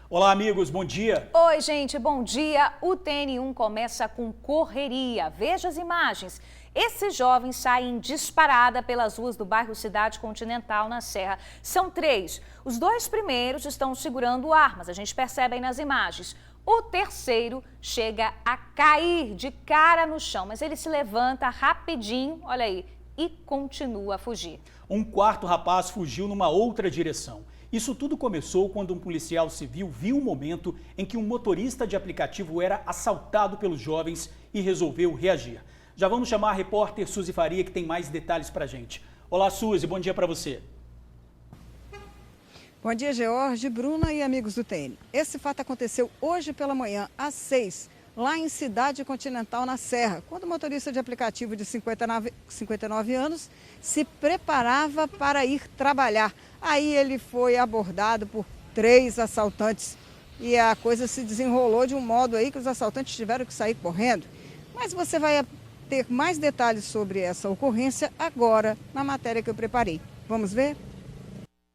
Olá, amigos, bom dia. Oi, gente, bom dia. O TN1 começa com correria. Veja as imagens. Esses jovens saem disparada pelas ruas do bairro Cidade Continental, na Serra. São 3. Os 2 primeiros estão segurando armas, a gente percebe aí nas imagens. O terceiro chega a cair de cara no chão, mas ele se levanta rapidinho, olha aí, e continua a fugir. Um quarto rapaz fugiu numa outra direção. Isso tudo começou quando um policial civil viu o momento em que um motorista de aplicativo era assaltado pelos jovens e resolveu reagir. Já vamos chamar a repórter Suzy Faria, que tem mais detalhes pra gente. Olá, Suzy, bom dia para você. Bom dia, George, Bruna e amigos do TN. Esse fato aconteceu hoje pela manhã, às 6, lá em Cidade Continental, na Serra, quando o motorista de aplicativo de 59 anos se preparava para ir trabalhar. Aí ele foi abordado por 3 assaltantes e a coisa se desenrolou de um modo aí que os assaltantes tiveram que sair correndo. Mas você vai ter mais detalhes sobre essa ocorrência agora na matéria que eu preparei. Vamos ver?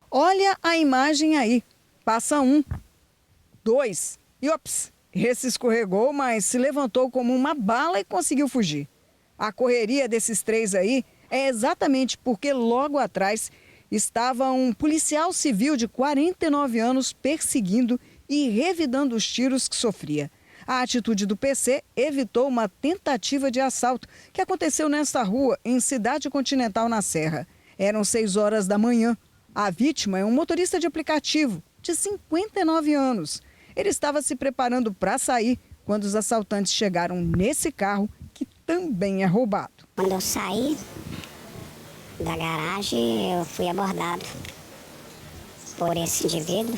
Olha a imagem aí. Passa 1, 2 e ops! Esse escorregou, mas se levantou como uma bala e conseguiu fugir. A correria desses 3 aí é exatamente porque logo atrás estava um policial civil de 49 anos perseguindo e revidando os tiros que sofria. A atitude do PC evitou uma tentativa de assalto que aconteceu nesta rua, em Cidade Continental, na Serra. Eram 6 horas da manhã. A vítima é um motorista de aplicativo de 59 anos. Ele estava se preparando para sair quando os assaltantes chegaram nesse carro, que também é roubado. Quando eu saí da garagem, eu fui abordado por esse indivíduo,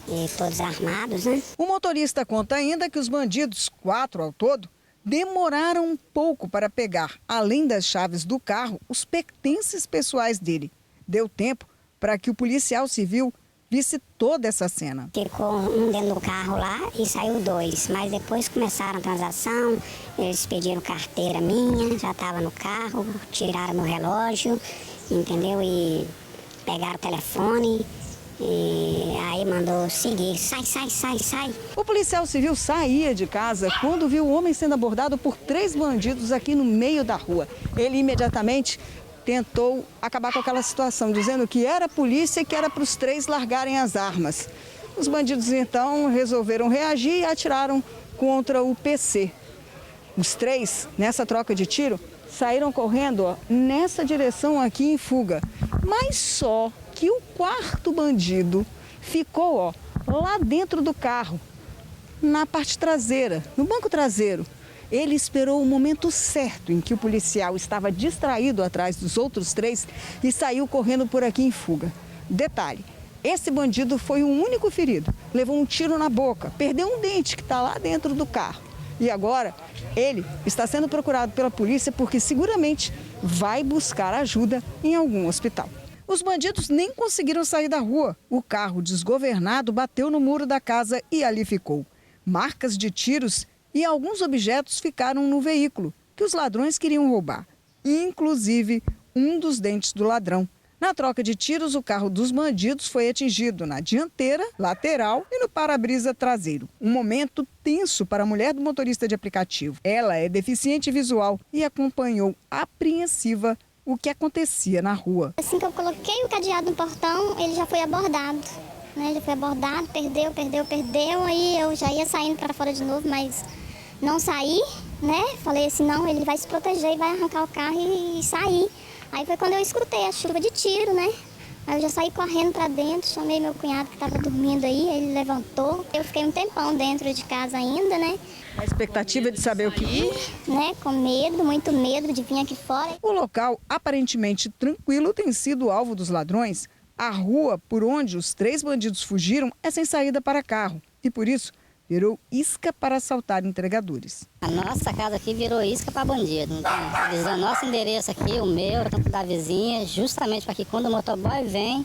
e todos armados, né? O motorista conta ainda que os bandidos, 4 ao todo, demoraram um pouco para pegar, além das chaves do carro, os pertences pessoais dele. Deu tempo para que o policial civil visse toda essa cena. Ficou um dentro do carro lá e saiu 2, mas depois começaram a transação, eles pediram carteira minha, já estava no carro, tiraram meu relógio, entendeu? E pegaram o telefone e aí mandou seguir, sai. O policial civil saía de casa quando viu o homem sendo abordado por 3 bandidos aqui no meio da rua. Ele imediatamente tentou acabar com aquela situação, dizendo que era a polícia e que era para os 3 largarem as armas. Os bandidos, então, resolveram reagir e atiraram contra o PC. Os 3, nessa troca de tiro, saíram correndo nessa direção aqui em fuga. Mas só que o 4º bandido ficou lá dentro do carro, na parte traseira, no banco traseiro. Ele esperou o momento certo em que o policial estava distraído atrás dos outros 3 e saiu correndo por aqui em fuga. Detalhe, esse bandido foi o único ferido. Levou um tiro na boca, perdeu um dente que está lá dentro do carro. E agora ele está sendo procurado pela polícia porque seguramente vai buscar ajuda em algum hospital. Os bandidos nem conseguiram sair da rua. O carro desgovernado bateu no muro da casa e ali ficou. Marcas de tiros e alguns objetos ficaram no veículo que os ladrões queriam roubar, inclusive um dos dentes do ladrão. Na troca de tiros, o carro dos bandidos foi atingido na dianteira, lateral e no para-brisa traseiro. Um momento tenso para a mulher do motorista de aplicativo. Ela é deficiente visual e acompanhou apreensiva o que acontecia na rua. Assim que eu coloquei o cadeado no portão, ele já foi abordado. Já foi abordado, perdeu. Aí eu já ia saindo para fora de novo, mas não saí, né? Falei assim, não, ele vai se proteger e vai arrancar o carro e sair. Aí foi quando eu escutei a chuva de tiro, né? Aí eu já saí correndo para dentro, chamei meu cunhado que estava dormindo aí, ele levantou. Eu fiquei um tempão dentro de casa ainda, né? A expectativa de saber o que ia? Né? Com medo, muito medo de vir aqui fora. O local, aparentemente tranquilo, tem sido alvo dos ladrões. A rua por onde os 3 bandidos fugiram é sem saída para carro e, por isso, virou isca para assaltar entregadores. A nossa casa aqui virou isca para bandido. Então, nosso endereço aqui, o meu, tanto da vizinha, justamente para que quando o motoboy vem,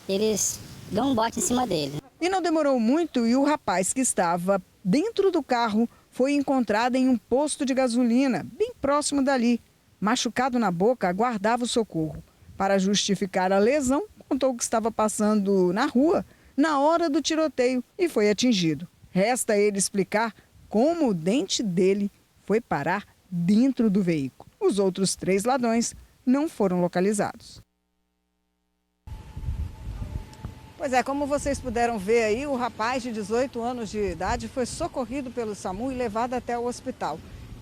eles dão um bote em cima dele. E não demorou muito e o rapaz que estava dentro do carro foi encontrado em um posto de gasolina, bem próximo dali. Machucado na boca, aguardava o socorro. Para justificar a lesão, contou que estava passando na rua na hora do tiroteio e foi atingido. Resta ele explicar como o dente dele foi parar dentro do veículo. Os outros 3 ladrões não foram localizados. Pois é, como vocês puderam ver aí, o rapaz de 18 anos de idade foi socorrido pelo SAMU e levado até o hospital.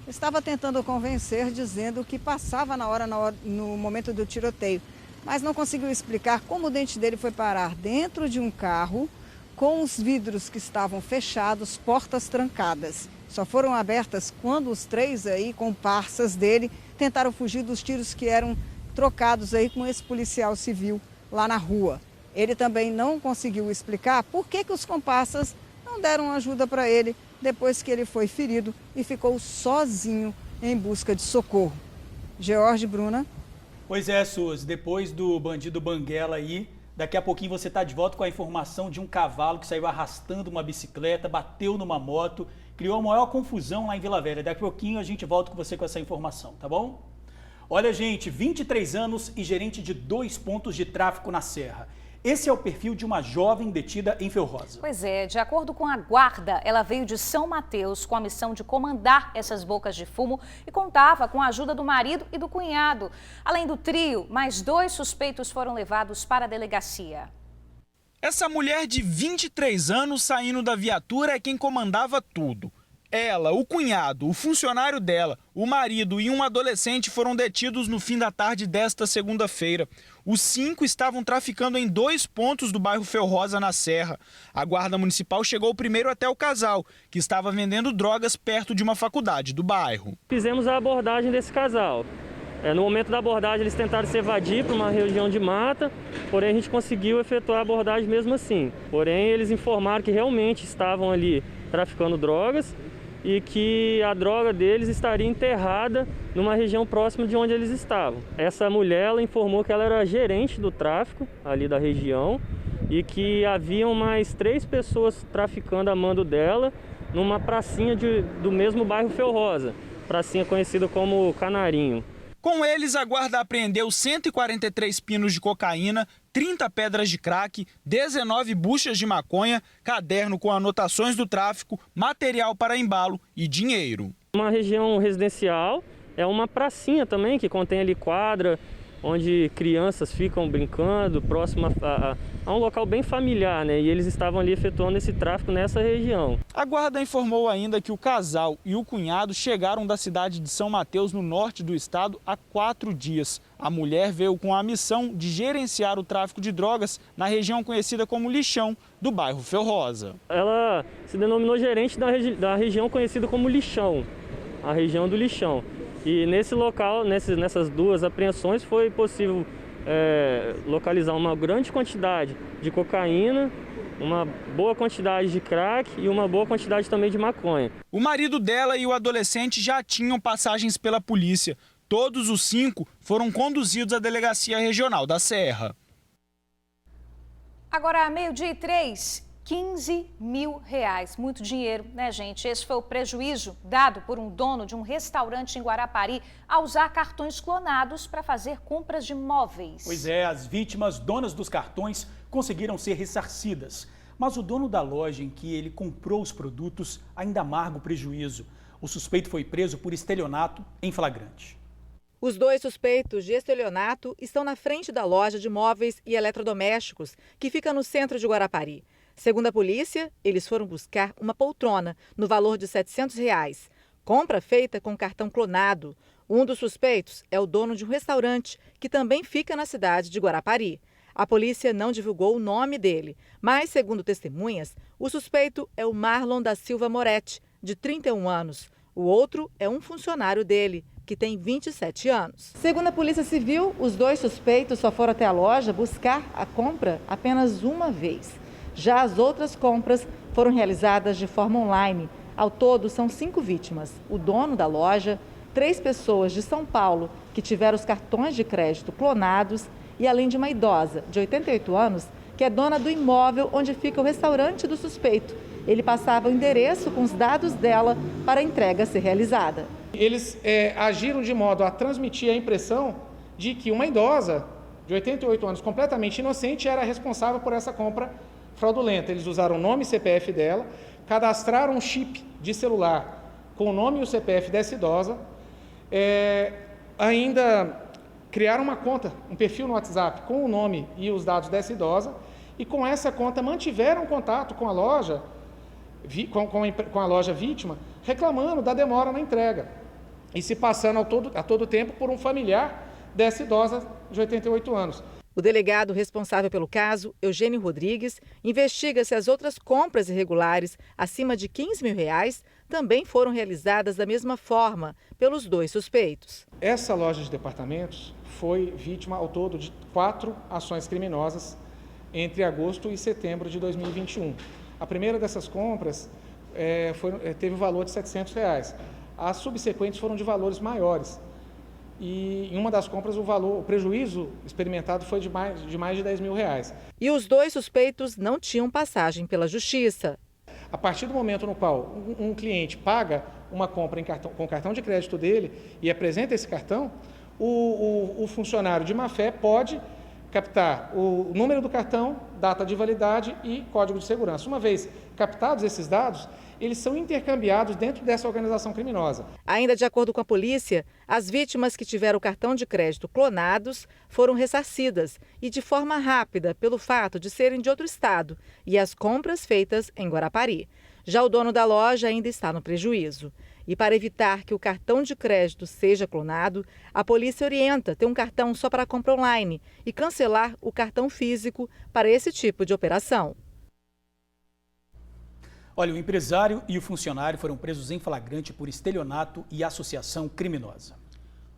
Estava tentando convencer, dizendo que passava no momento do tiroteio, mas não conseguiu explicar como o dente dele foi parar dentro de um carro com os vidros que estavam fechados, portas trancadas. Só foram abertas quando os 3 aí, comparsas dele, tentaram fugir dos tiros que eram trocados aí com esse policial civil lá na rua. Ele também não conseguiu explicar por que os comparsas não deram ajuda para ele depois que ele foi ferido e ficou sozinho em busca de socorro. George, Bruna. Pois é, Suzy, depois do bandido Banguela aí, daqui a pouquinho você está de volta com a informação de um cavalo que saiu arrastando uma bicicleta, bateu numa moto, criou a maior confusão lá em Vila Velha. Daqui a pouquinho a gente volta com você com essa informação, tá bom? Olha, gente, 23 anos e gerente de 2 pontos de tráfico na Serra. Esse é o perfil de uma jovem detida em Felrosa. Pois é, de acordo com a guarda, ela veio de São Mateus com a missão de comandar essas bocas de fumo e contava com a ajuda do marido e do cunhado. Além do trio, mais 2 suspeitos foram levados para a delegacia. Essa mulher de 23 anos saindo da viatura é quem comandava tudo. Ela, o cunhado, o funcionário dela, o marido e um adolescente foram detidos no fim da tarde desta segunda-feira. Os 5 estavam traficando em 2 pontos do bairro Felrosa, na Serra. A guarda municipal chegou primeiro até o casal, que estava vendendo drogas perto de uma faculdade do bairro. Fizemos a abordagem desse casal. No momento da abordagem eles tentaram se evadir para uma região de mata, porém a gente conseguiu efetuar a abordagem mesmo assim. Porém eles informaram que realmente estavam ali traficando drogas e que a droga deles estaria enterrada numa região próxima de onde eles estavam. Essa mulher, ela informou que ela era gerente do tráfico ali da região e que haviam mais 3 pessoas traficando a mando dela numa pracinha do mesmo bairro Felrosa, pracinha conhecida como Canarinho. Com eles, a guarda apreendeu 143 pinos de cocaína, 30 pedras de crack, 19 buchas de maconha, caderno com anotações do tráfico, material para embalo e dinheiro. Uma região residencial, é uma pracinha também que contém ali quadra, onde crianças ficam brincando, próximo a um local bem familiar, né? E eles estavam ali efetuando esse tráfico nessa região. A guarda informou ainda que o casal e o cunhado chegaram da cidade de São Mateus, no norte do estado, há 4 dias. A mulher veio com a missão de gerenciar o tráfico de drogas na região conhecida como Lixão, do bairro Felrosa. Ela se denominou gerente da região conhecida como Lixão, a região do Lixão. E nesse local, nessas 2 apreensões, foi possível localizar uma grande quantidade de cocaína, uma boa quantidade de crack e uma boa quantidade também de maconha. O marido dela e o adolescente já tinham passagens pela polícia. Todos os 5 foram conduzidos à Delegacia Regional da Serra. Agora, 12:03, R$15 mil. Muito dinheiro, né, gente? Esse foi o prejuízo dado por um dono de um restaurante em Guarapari ao usar cartões clonados para fazer compras de móveis. Pois é, as vítimas, donas dos cartões, conseguiram ser ressarcidas. Mas o dono da loja em que ele comprou os produtos ainda amarga o prejuízo. O suspeito foi preso por estelionato em flagrante. Os 2 suspeitos de estelionato estão na frente da loja de móveis e eletrodomésticos, que fica no centro de Guarapari. Segundo a polícia, eles foram buscar uma poltrona no valor de R$700. Compra feita com cartão clonado. Um dos suspeitos é o dono de um restaurante, que também fica na cidade de Guarapari. A polícia não divulgou o nome dele, mas, segundo testemunhas, o suspeito é o Marlon da Silva Moretti, de 31 anos. O outro é um funcionário dele, que tem 27 anos. Segundo a Polícia Civil, os 2 suspeitos só foram até a loja buscar a compra apenas uma vez. Já as outras compras foram realizadas de forma online. Ao todo, são 5 vítimas. O dono da loja, 3 pessoas de São Paulo que tiveram os cartões de crédito clonados e além de uma idosa de 88 anos que é dona do imóvel onde fica o restaurante do suspeito. Ele passava o endereço com os dados dela para a entrega ser realizada. Eles agiram de modo a transmitir a impressão de que uma idosa de 88 anos, completamente inocente, era responsável por essa compra fraudulenta. Eles usaram o nome e CPF dela, cadastraram um chip de celular com o nome e o CPF dessa idosa, ainda criaram uma conta, um perfil no WhatsApp com o nome e os dados dessa idosa, e com essa conta mantiveram contato com a loja, com a loja vítima, reclamando da demora na entrega, e se passando a todo tempo por um familiar dessa idosa de 88 anos. O delegado responsável pelo caso, Eugênio Rodrigues, investiga se as outras compras irregulares acima de R$15 mil também foram realizadas da mesma forma pelos dois suspeitos. Essa loja de departamentos foi vítima ao todo de 4 ações criminosas entre agosto e setembro de 2021. A primeira dessas compras teve o valor de R$700. As subsequentes foram de valores maiores. E em uma das compras o prejuízo experimentado foi de mais de R$10 mil. E os dois suspeitos não tinham passagem pela justiça. A partir do momento no qual um cliente paga uma compra com o cartão de crédito dele e apresenta esse cartão, o funcionário de má-fé pode captar o número do cartão, data de validade e código de segurança. Uma vez captados esses dados, eles são intercambiados dentro dessa organização criminosa. Ainda de acordo com a polícia, as vítimas que tiveram o cartão de crédito clonados foram ressarcidas e de forma rápida pelo fato de serem de outro estado e as compras feitas em Guarapari. Já o dono da loja ainda está no prejuízo. E para evitar que o cartão de crédito seja clonado, a polícia orienta ter um cartão só para compra online e cancelar o cartão físico para esse tipo de operação. Olha, o empresário e o funcionário foram presos em flagrante por estelionato e associação criminosa.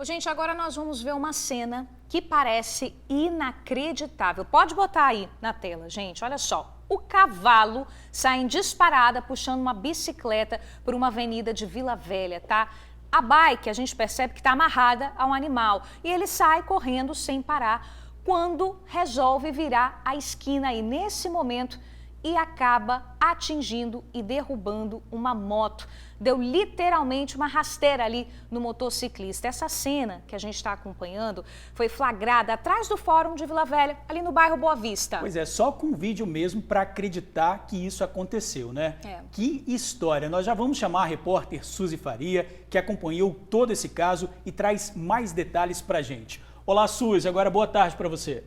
Gente, agora nós vamos ver uma cena que parece inacreditável. Pode botar aí na tela, gente, olha só. O cavalo sai em disparada puxando uma bicicleta por uma avenida de Vila Velha, tá? A bike, a gente percebe que está amarrada a um animal e ele sai correndo sem parar quando resolve virar a esquina aí nesse momento e acaba atingindo e derrubando uma moto. Deu literalmente uma rasteira ali no motociclista. Essa cena que a gente está acompanhando foi flagrada atrás do Fórum de Vila Velha, ali no bairro Boa Vista. Pois é, só com vídeo mesmo para acreditar que isso aconteceu, né? Que história! Nós já vamos chamar a repórter Suzy Faria, que acompanhou todo esse caso e traz mais detalhes para a gente. Olá, Suzy, agora boa tarde para você.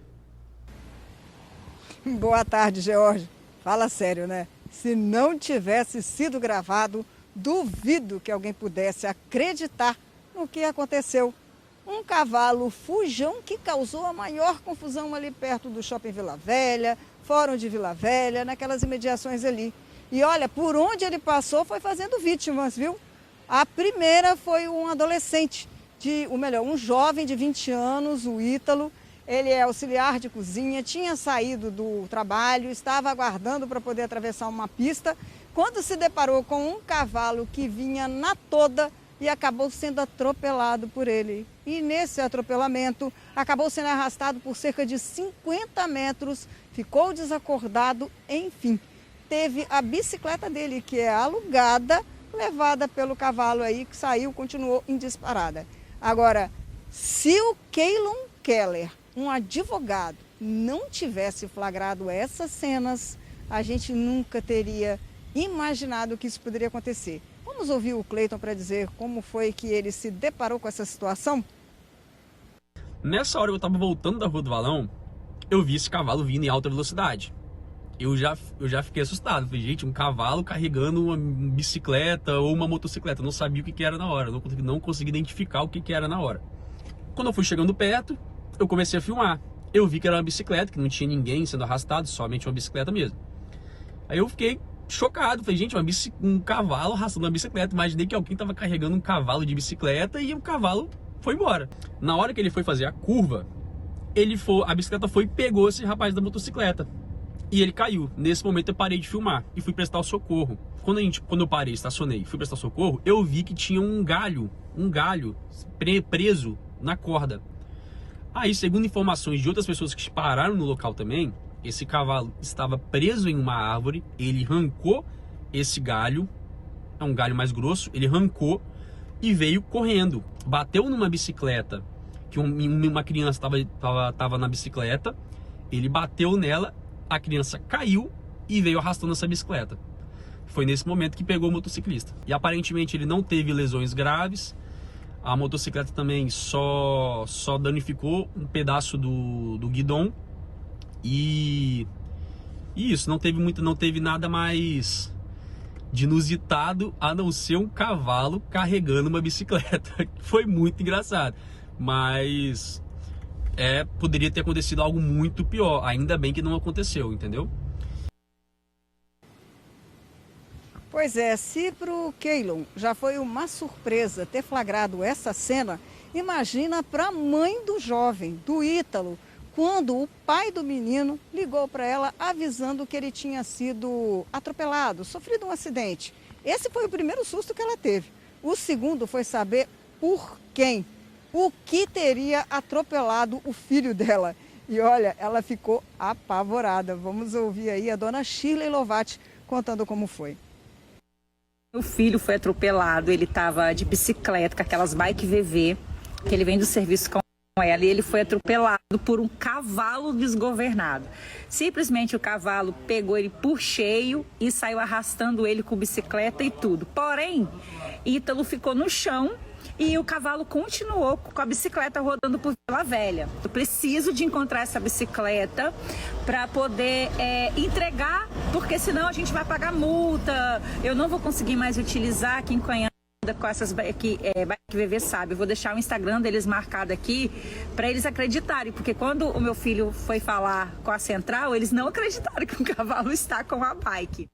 Boa tarde, George. Fala sério, né? Se não tivesse sido gravado, duvido que alguém pudesse acreditar no que aconteceu. Um cavalo fujão que causou a maior confusão ali perto do Shopping Vila Velha, Fórum de Vila Velha, naquelas imediações ali. E olha, por onde ele passou foi fazendo vítimas, viu? A primeira foi um adolescente, um jovem de 20 anos, o Ítalo. Ele é auxiliar de cozinha, tinha saído do trabalho, estava aguardando para poder atravessar uma pista, quando se deparou com um cavalo que vinha na toda e acabou sendo atropelado por ele. E nesse atropelamento, acabou sendo arrastado por cerca de 50 metros, ficou desacordado, enfim. Teve a bicicleta dele, que é alugada, levada pelo cavalo aí, que saiu, continuou em disparada. Agora, se o Keylon Keller, um advogado, não tivesse flagrado essas cenas, a gente nunca teria imaginado que isso poderia acontecer. Vamos ouvir o Cleiton para dizer como foi que ele se deparou com essa situação? Nessa hora eu estava voltando da Rua do Valão, eu vi esse cavalo vindo em alta velocidade. Eu já fiquei assustado. Falei, gente, um cavalo carregando uma bicicleta ou uma motocicleta. Eu não sabia o que era na hora, não consegui identificar o que era na hora. Quando eu fui chegando perto, eu comecei a filmar. Eu vi que era uma bicicleta, que não tinha ninguém sendo arrastado, somente uma bicicleta mesmo. Aí eu fiquei chocado. Falei, gente, um cavalo arrastando uma bicicleta. Imaginei que alguém estava carregando um cavalo de bicicleta e o cavalo foi embora. Na hora que ele foi fazer a curva, a bicicleta foi e pegou esse rapaz da motocicleta. E ele caiu. Nesse momento eu parei de filmar e fui prestar o socorro. Quando eu parei, estacionei, fui prestar socorro, eu vi que tinha um galho preso na corda. Aí, segundo informações de outras pessoas que pararam no local também, esse cavalo estava preso em uma árvore, ele arrancou esse galho, é um galho mais grosso, ele arrancou e veio correndo. Bateu numa bicicleta, que uma criança estava na bicicleta, ele bateu nela, a criança caiu e veio arrastando essa bicicleta. Foi nesse momento que pegou o motociclista. E aparentemente ele não teve lesões graves. A motocicleta também só danificou um pedaço do guidão. E isso, não teve nada mais de inusitado a não ser um cavalo carregando uma bicicleta. Foi muito engraçado. Mas poderia ter acontecido algo muito pior. Ainda bem que não aconteceu, entendeu? Pois é, se para o Keylon já foi uma surpresa ter flagrado essa cena, imagina para a mãe do jovem, do Ítalo, quando o pai do menino ligou para ela avisando que ele tinha sido atropelado, sofrido um acidente. Esse foi o primeiro susto que ela teve. O segundo foi saber por quem, o que teria atropelado o filho dela. E olha, ela ficou apavorada. Vamos ouvir aí a dona Shirley Lovati contando como foi. Meu filho foi atropelado, ele estava de bicicleta, com aquelas bike VV, que ele vem do serviço com ela, e ele foi atropelado por um cavalo desgovernado. Simplesmente o cavalo pegou ele por cheio e saiu arrastando ele com bicicleta e tudo. Porém, Ítalo ficou no chão e o cavalo continuou com a bicicleta rodando por Vila Velha. Eu preciso de encontrar essa bicicleta para poder entregar, porque senão a gente vai pagar multa. Eu não vou conseguir mais utilizar aqui em Canhã com essas bike VV, sabe? Eu vou deixar o Instagram deles marcado aqui para eles acreditarem, porque quando o meu filho foi falar com a central, eles não acreditaram que o cavalo está com a bike.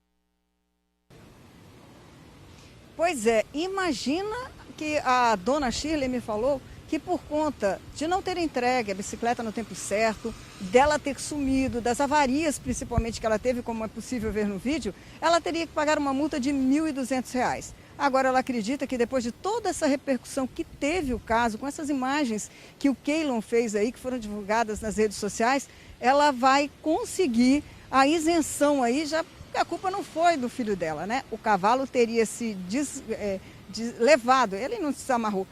Pois é, imagina que a dona Shirley me falou que por conta de não ter entregue a bicicleta no tempo certo, dela ter sumido, das avarias principalmente que ela teve, como é possível ver no vídeo, ela teria que pagar uma multa de R$ 1.200. Agora ela acredita que depois de toda essa repercussão que teve o caso, com essas imagens que o Keylon fez aí, que foram divulgadas nas redes sociais, ela vai conseguir a isenção aí, já que a culpa não foi do filho dela, né? O cavalo teria se levado, ele não se amarrou,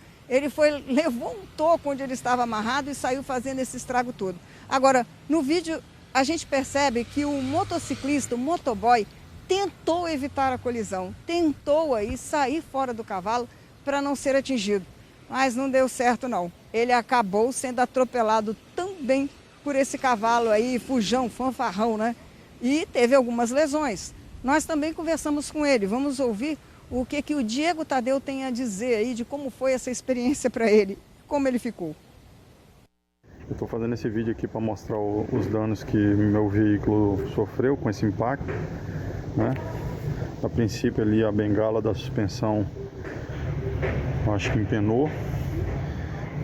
levou um toco onde ele estava amarrado e saiu fazendo esse estrago todo. Agora, no vídeo a gente percebe que o motociclista, o motoboy, tentou evitar a colisão, tentou aí sair fora do cavalo para não ser atingido, mas não deu certo não. Ele acabou sendo atropelado também por esse cavalo aí, fujão, fanfarrão, né? E teve algumas lesões. Nós também conversamos com ele, vamos ouvir o que o Diego Tadeu tem a dizer aí de como foi essa experiência para ele, como ele ficou. Eu estou fazendo esse vídeo aqui para mostrar os danos que meu veículo sofreu com esse impacto, né? A princípio ali a bengala da suspensão, acho que empenou.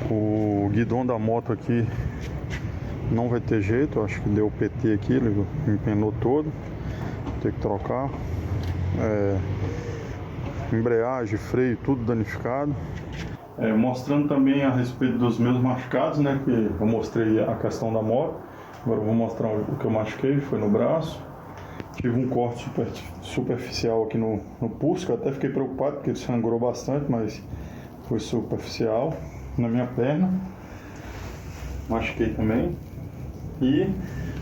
O guidão da moto aqui não vai ter jeito, acho que deu PT aqui, ele empenou todo, vou ter que trocar. Embreagem, freio, tudo danificado. Mostrando também a respeito dos meus machucados, né, que eu mostrei a questão da moto, agora eu vou mostrar o que eu machuquei, foi no braço. Tive um corte superficial aqui no pulso, que eu até fiquei preocupado porque ele sangrou bastante, mas foi superficial. Na minha perna, machuquei também. E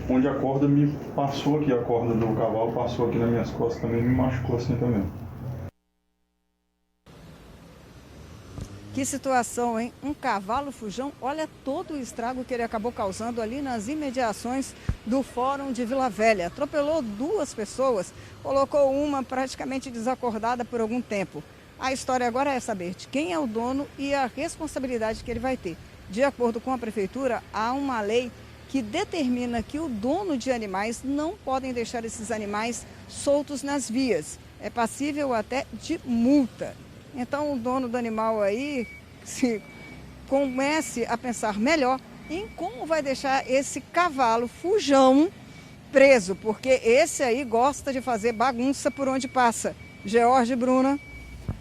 onde a corda me passou aqui, a corda do cavalo passou aqui nas minhas costas também, me machucou assim também. Que situação, hein? Um cavalo fujão, olha todo o estrago que ele acabou causando ali nas imediações do Fórum de Vila Velha. Atropelou 2 pessoas, colocou uma praticamente desacordada por algum tempo. A história agora é saber de quem é o dono e a responsabilidade que ele vai ter. De acordo com a prefeitura, há uma lei que determina que o dono de animais não podem deixar esses animais soltos nas vias. É passível até de multa. Então o dono do animal aí se comece a pensar melhor em como vai deixar esse cavalo fujão preso, porque esse aí gosta de fazer bagunça por onde passa. George e Bruna.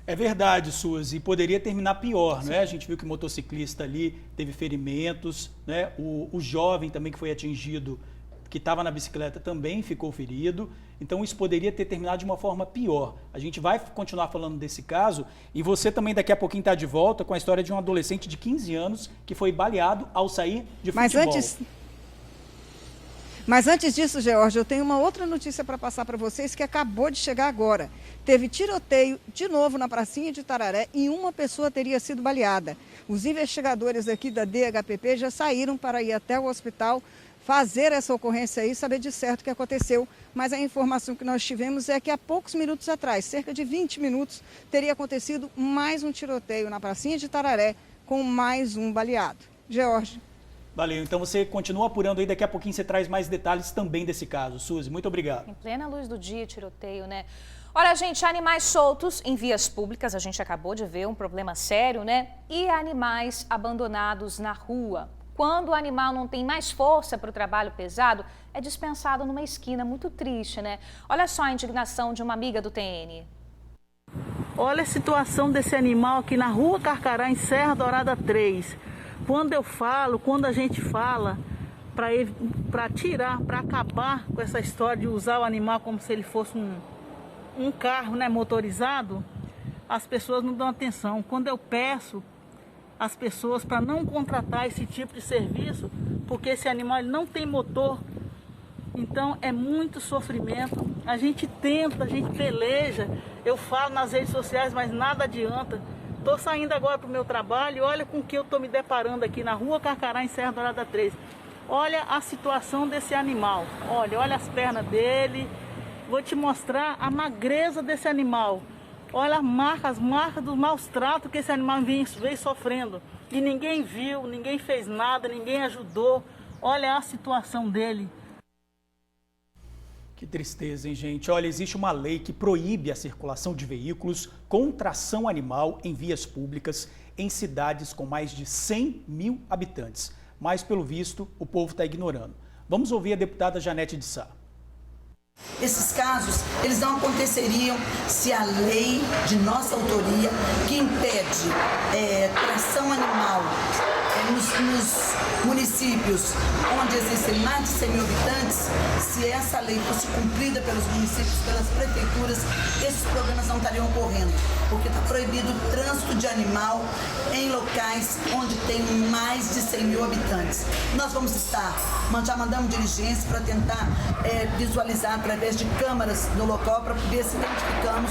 É verdade, Suzy, poderia terminar pior, né? A gente viu que o motociclista ali teve ferimentos, né? O jovem também que foi atingido, que estava na bicicleta, também ficou ferido. Então isso poderia ter terminado de uma forma pior. A gente vai continuar falando desse caso e você também daqui a pouquinho está de volta com a história de um adolescente de 15 anos que foi baleado ao sair de futebol. Mas antes disso, Georgia, eu tenho uma outra notícia para passar para vocês que acabou de chegar agora. Teve tiroteio de novo na pracinha de Tararé e uma pessoa teria sido baleada. Os investigadores aqui da DHPP já saíram para ir até o hospital fazer essa ocorrência aí, saber de certo o que aconteceu. Mas a informação que nós tivemos é que há poucos minutos atrás, cerca de 20 minutos, teria acontecido mais um tiroteio na pracinha de Tararé com mais um baleado. Georgia. Valeu, então você continua apurando aí, daqui a pouquinho você traz mais detalhes também desse caso. Suzy, muito obrigado. Em plena luz do dia, tiroteio, né? Olha, gente, animais soltos em vias públicas, a gente acabou de ver um problema sério, né? E animais abandonados na rua. Quando o animal não tem mais força para o trabalho pesado, é dispensado numa esquina, muito triste, né? Olha só a indignação de uma amiga do TN. Olha a situação desse animal aqui na Rua Carcará, em Serra Dourada 3. Quando a gente fala para tirar, para acabar com essa história de usar o animal como se ele fosse um carro, né, motorizado, as pessoas não dão atenção. Quando eu peço as pessoas para não contratar esse tipo de serviço, porque esse animal ele não tem motor, então é muito sofrimento. A gente tenta, a gente peleja, eu falo nas redes sociais, mas nada adianta. Estou saindo agora para o meu trabalho e olha com o que eu estou me deparando aqui na Rua Carcará, em Serra Dourada 3. Olha a situação desse animal, olha as pernas dele. Vou te mostrar a magreza desse animal. Olha as marcas dos maus tratos que esse animal vem sofrendo. E ninguém viu, ninguém fez nada, ninguém ajudou. Olha a situação dele. Que tristeza, hein, gente? Olha, existe uma lei que proíbe a circulação de veículos com tração animal em vias públicas em cidades com mais de 100 mil habitantes. Mas, pelo visto, o povo está ignorando. Vamos ouvir a deputada Janete de Sá. Esses casos, eles não aconteceriam se a lei de nossa autoria, que impede tração animal nos municípios onde existem mais de 100 mil habitantes, se essa lei fosse cumprida pelos municípios, pelas prefeituras, esses problemas não estariam ocorrendo, porque está proibido o trânsito de animal em locais onde tem mais de 100 mil habitantes. Nós vamos já mandamos diligência para tentar visualizar através de câmaras no local, para ver se identificamos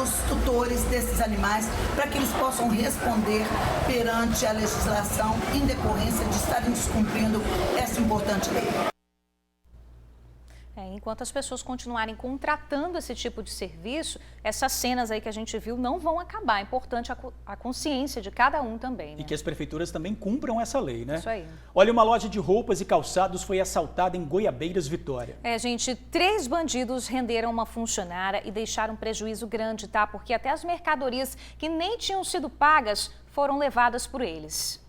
os tutores desses animais, para que eles possam responder perante a legislação em decorrência de estarem descumprindo essa importante lei. Enquanto as pessoas continuarem contratando esse tipo de serviço, essas cenas aí que a gente viu não vão acabar. É importante a consciência de cada um também, né? E que as prefeituras também cumpram essa lei, né? Isso aí. Olha, uma loja de roupas e calçados foi assaltada em Goiabeiras, Vitória. Gente, 3 bandidos renderam uma funcionária e deixaram um prejuízo grande, tá? Porque até as mercadorias que nem tinham sido pagas foram levadas por eles.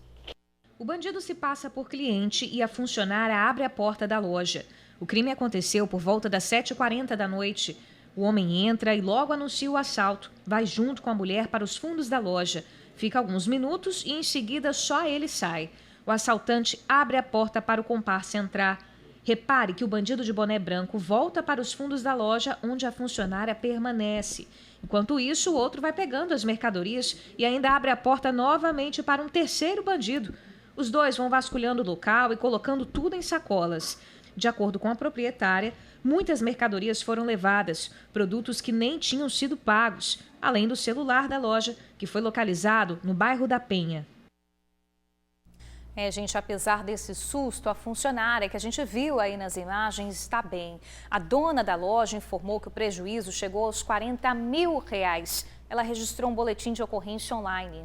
O bandido se passa por cliente e a funcionária abre a porta da loja. O crime aconteceu por volta das 7h40 da noite. O homem entra e logo anuncia o assalto. Vai junto com a mulher para os fundos da loja. Fica alguns minutos e em seguida só ele sai. O assaltante abre a porta para o comparsa entrar. Repare que o bandido de boné branco volta para os fundos da loja onde a funcionária permanece. Enquanto isso, o outro vai pegando as mercadorias e ainda abre a porta novamente para um terceiro bandido. Os dois vão vasculhando o local e colocando tudo em sacolas. De acordo com a proprietária, muitas mercadorias foram levadas, produtos que nem tinham sido pagos, além do celular da loja, que foi localizado no bairro da Penha. Gente, apesar desse susto, a funcionária que a gente viu aí nas imagens está bem. A dona da loja informou que o prejuízo chegou aos R$40 mil. Ela registrou um boletim de ocorrência online.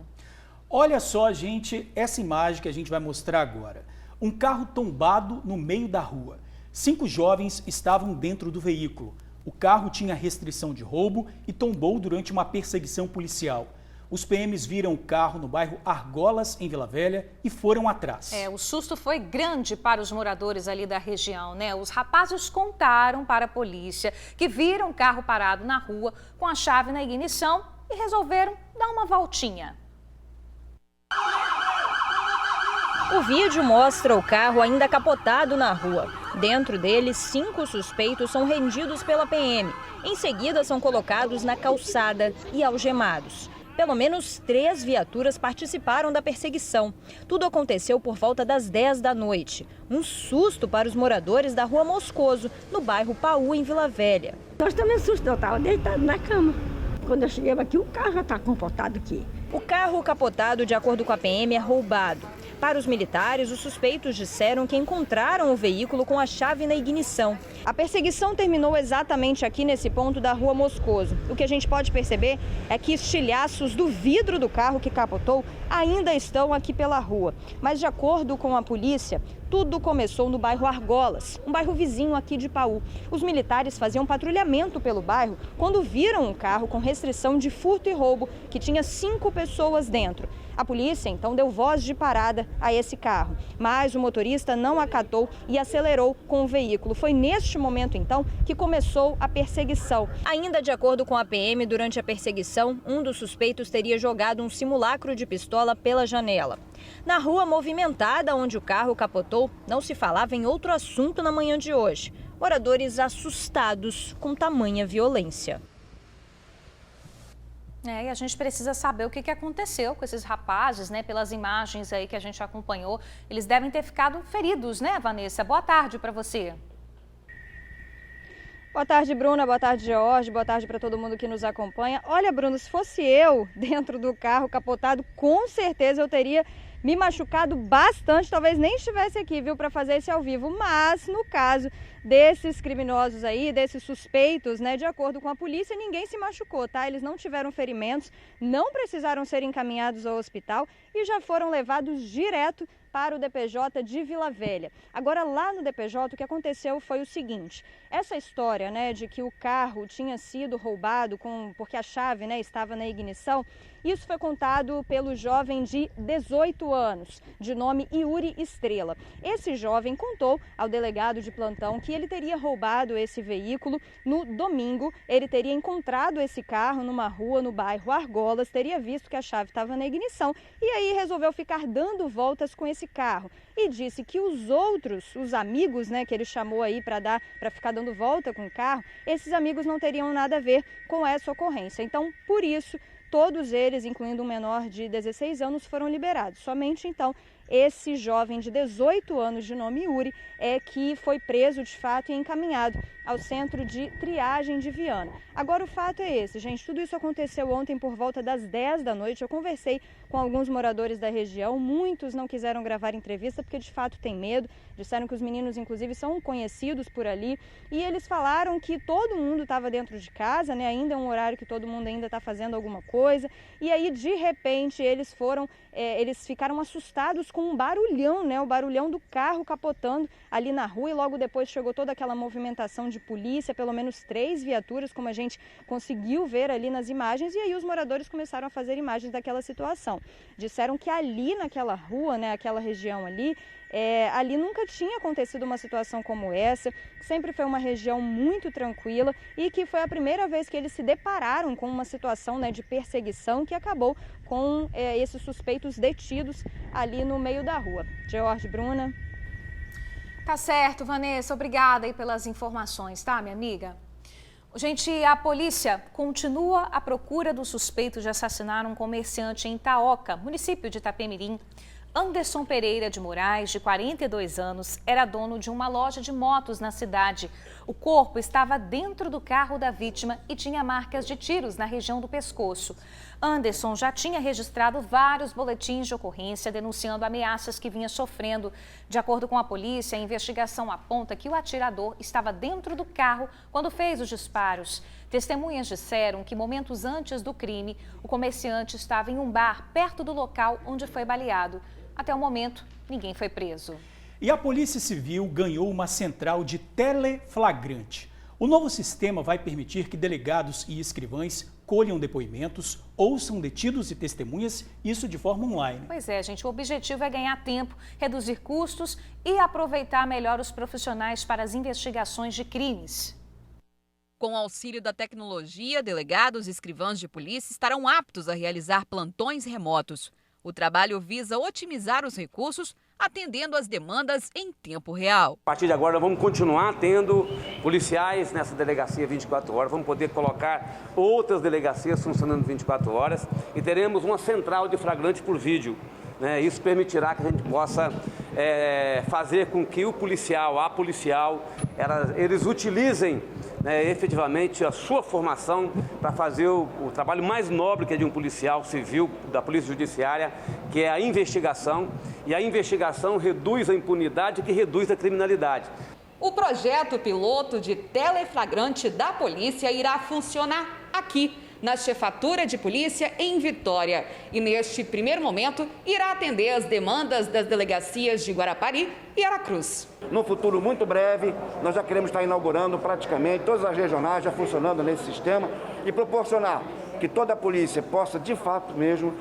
Olha só, gente, essa imagem que a gente vai mostrar agora. Um carro tombado no meio da rua. 5 jovens estavam dentro do veículo. O carro tinha restrição de roubo e tombou durante uma perseguição policial. Os PMs viram o carro no bairro Argolas, em Vila Velha, e foram atrás. O susto foi grande para os moradores ali da região, né? Os rapazes contaram para a polícia que viram o carro parado na rua com a chave na ignição e resolveram dar uma voltinha. O vídeo mostra o carro ainda capotado na rua. Dentro dele, 5 suspeitos são rendidos pela PM. Em seguida, são colocados na calçada e algemados. Pelo menos 3 viaturas participaram da perseguição. Tudo aconteceu por volta das 10 da noite. Um susto para os moradores da Rua Moscoso, no bairro Paú, em Vila Velha. Nós também assustamos, eu estava deitado na cama. Quando eu cheguei aqui, o carro já está comportado aqui. O carro capotado, de acordo com a PM, é roubado. Para os militares, os suspeitos disseram que encontraram o veículo com a chave na ignição. A perseguição terminou exatamente aqui nesse ponto da Rua Moscoso. O que a gente pode perceber é que estilhaços do vidro do carro que capotou ainda estão aqui pela rua. Mas, de acordo com a polícia, tudo começou no bairro Argolas, um bairro vizinho aqui de Paú. Os militares faziam patrulhamento pelo bairro quando viram um carro com restrição de furto e roubo que tinha 5 pessoas dentro. A polícia, então, deu voz de parada a esse carro, mas o motorista não acatou e acelerou com o veículo. Foi neste momento, então, que começou a perseguição. Ainda de acordo com a PM, durante a perseguição, um dos suspeitos teria jogado um simulacro de pistola pela janela. Na rua movimentada onde o carro capotou, não se falava em outro assunto na manhã de hoje. Moradores assustados com tamanha violência. E a gente precisa saber o que aconteceu com esses rapazes, né? Pelas imagens aí que a gente acompanhou, eles devem ter ficado feridos, né, Vanessa? Boa tarde para você. Boa tarde, Bruna. Boa tarde, George. Boa tarde para todo mundo que nos acompanha. Olha, Bruno, se fosse eu dentro do carro capotado, com certeza eu teria me machucado bastante. Talvez nem estivesse aqui, viu, para fazer esse ao vivo. Mas, no caso desses criminosos aí, desses suspeitos, né, de acordo com a polícia, ninguém se machucou, tá? Eles não tiveram ferimentos, não precisaram ser encaminhados ao hospital e já foram levados direto para o DPJ de Vila Velha. Agora, lá no DPJ, o que aconteceu foi o seguinte: essa história, né, de que o carro tinha sido roubado porque a chave, né, estava na ignição, isso foi contado pelo jovem de 18 anos, de nome Yuri Estrela. Esse jovem contou ao delegado de plantão que ele teria roubado esse veículo no domingo. Ele teria encontrado esse carro numa rua no bairro Argolas, teria visto que a chave estava na ignição e aí resolveu ficar dando voltas com esse carro. E disse que os outros, os amigos, né, que ele chamou aí para ficar dando volta com o carro, esses amigos não teriam nada a ver com essa ocorrência. Então, por isso, todos eles, incluindo um menor de 16 anos, foram liberados. Somente, então, esse jovem de 18 anos, de nome Yuri, é que foi preso de fato e encaminhado ao centro de triagem de Viana. Agora, o fato é esse, gente, tudo isso aconteceu ontem por volta das 10 da noite. Eu conversei com alguns moradores da região, muitos não quiseram gravar entrevista porque de fato tem medo, disseram que os meninos inclusive são conhecidos por ali e eles falaram que todo mundo estava dentro de casa, né? Ainda é um horário que todo mundo ainda está fazendo alguma coisa e aí de repente eles ficaram assustados com um barulhão, né? O barulhão do carro capotando ali na rua e logo depois chegou toda aquela movimentação de polícia, pelo menos 3 viaturas, como a gente conseguiu ver ali nas imagens, e aí os moradores começaram a fazer imagens daquela situação. Disseram que ali naquela rua, né, aquela região ali, ali nunca tinha acontecido uma situação como essa, sempre foi uma região muito tranquila e que foi a primeira vez que eles se depararam com uma situação, né, de perseguição que acabou com esses suspeitos detidos ali no meio da rua. George, Bruna. Tá certo, Vanessa. Obrigada aí pelas informações, tá, minha amiga? Gente, a polícia continua à procura do suspeito de assassinar um comerciante em Itaoca, município de Itapemirim. Anderson Pereira de Moraes, de 42 anos, era dono de uma loja de motos na cidade. O corpo estava dentro do carro da vítima e tinha marcas de tiros na região do pescoço. Anderson já tinha registrado vários boletins de ocorrência denunciando ameaças que vinha sofrendo. De acordo com a polícia, a investigação aponta que o atirador estava dentro do carro quando fez os disparos. Testemunhas disseram que momentos antes do crime, o comerciante estava em um bar perto do local onde foi baleado. Até o momento, ninguém foi preso. E a Polícia Civil ganhou uma central de teleflagrante. O novo sistema vai permitir que delegados e escrivães colham depoimentos, ouçam detidos e testemunhas, isso de forma online. Pois é, gente, o objetivo é ganhar tempo, reduzir custos e aproveitar melhor os profissionais para as investigações de crimes. Com o auxílio da tecnologia, delegados e escrivães de polícia estarão aptos a realizar plantões remotos. O trabalho visa otimizar os recursos, atendendo às demandas em tempo real. A partir de agora, vamos continuar tendo policiais nessa delegacia 24 horas, vamos poder colocar outras delegacias funcionando 24 horas e teremos uma central de flagrante por vídeo. Isso permitirá que a gente possa fazer com que o policial, a policial, eles utilizem efetivamente a sua formação para fazer o trabalho mais nobre que é de um policial civil, da Polícia Judiciária, que é a investigação. E a investigação reduz a impunidade, que reduz a criminalidade. O projeto piloto de teleflagrante da polícia irá funcionar aqui, na Chefatura de Polícia em Vitória. E neste primeiro momento, irá atender as demandas das delegacias de Guarapari e Aracruz. No futuro muito breve, nós já queremos estar inaugurando praticamente todas as regionais já funcionando nesse sistema e proporcionar que toda a polícia possa, de fato mesmo,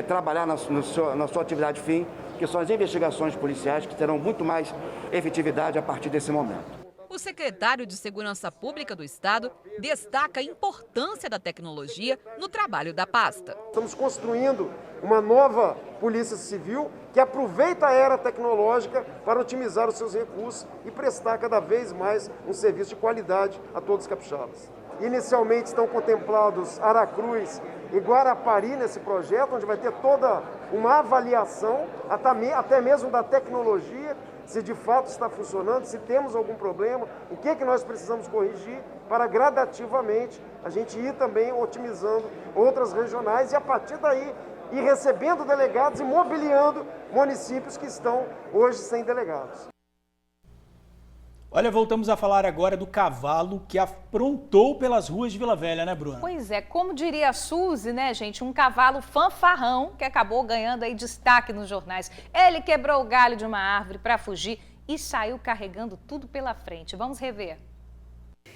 trabalhar na sua atividade fim, que são as investigações policiais, que terão muito mais efetividade a partir desse momento. O secretário de Segurança Pública do Estado destaca a importância da tecnologia no trabalho da pasta. Estamos construindo uma nova Polícia Civil que aproveita a era tecnológica para otimizar os seus recursos e prestar cada vez mais um serviço de qualidade a todos os capixabas. Inicialmente estão contemplados Aracruz e Guarapari nesse projeto, onde vai ter toda uma avaliação, até mesmo da tecnologia, se de fato está funcionando, se temos algum problema, o que nós precisamos corrigir para gradativamente a gente ir também otimizando outras regionais e a partir daí ir recebendo delegados e mobiliando municípios que estão hoje sem delegados. Olha, voltamos a falar agora do cavalo que aprontou pelas ruas de Vila Velha, né, Bruna? Pois é, como diria a Suzy, né, gente, um cavalo fanfarrão que acabou ganhando aí destaque nos jornais. Ele quebrou o galho de uma árvore para fugir e saiu carregando tudo pela frente. Vamos rever.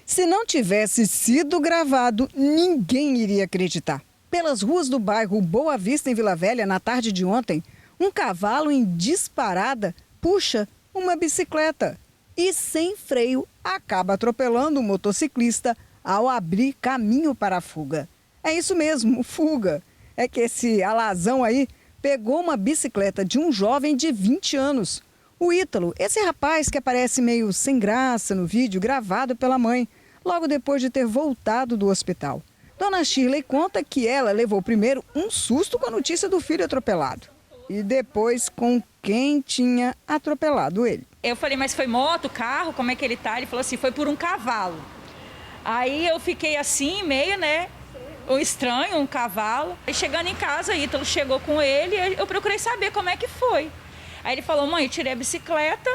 Se não tivesse sido gravado, ninguém iria acreditar. Pelas ruas do bairro Boa Vista, em Vila Velha, na tarde de ontem, um cavalo em disparada puxa uma bicicleta e, sem freio, acaba atropelando um motociclista ao abrir caminho para a fuga. É isso mesmo, fuga. É que esse alazão aí pegou uma bicicleta de um jovem de 20 anos. O Ítalo, esse rapaz que aparece meio sem graça no vídeo gravado pela mãe, logo depois de ter voltado do hospital. Dona Shirley conta que ela levou primeiro um susto com a notícia do filho atropelado e depois com quem tinha atropelado ele. Eu falei, mas foi moto, carro, como é que ele tá? Ele falou assim, foi por um cavalo. Aí eu fiquei assim, meio, né, um estranho, um cavalo. Aí chegando em casa, Ítalo chegou com ele, eu procurei saber como é que foi. Aí ele falou, mãe, eu tirei a bicicleta,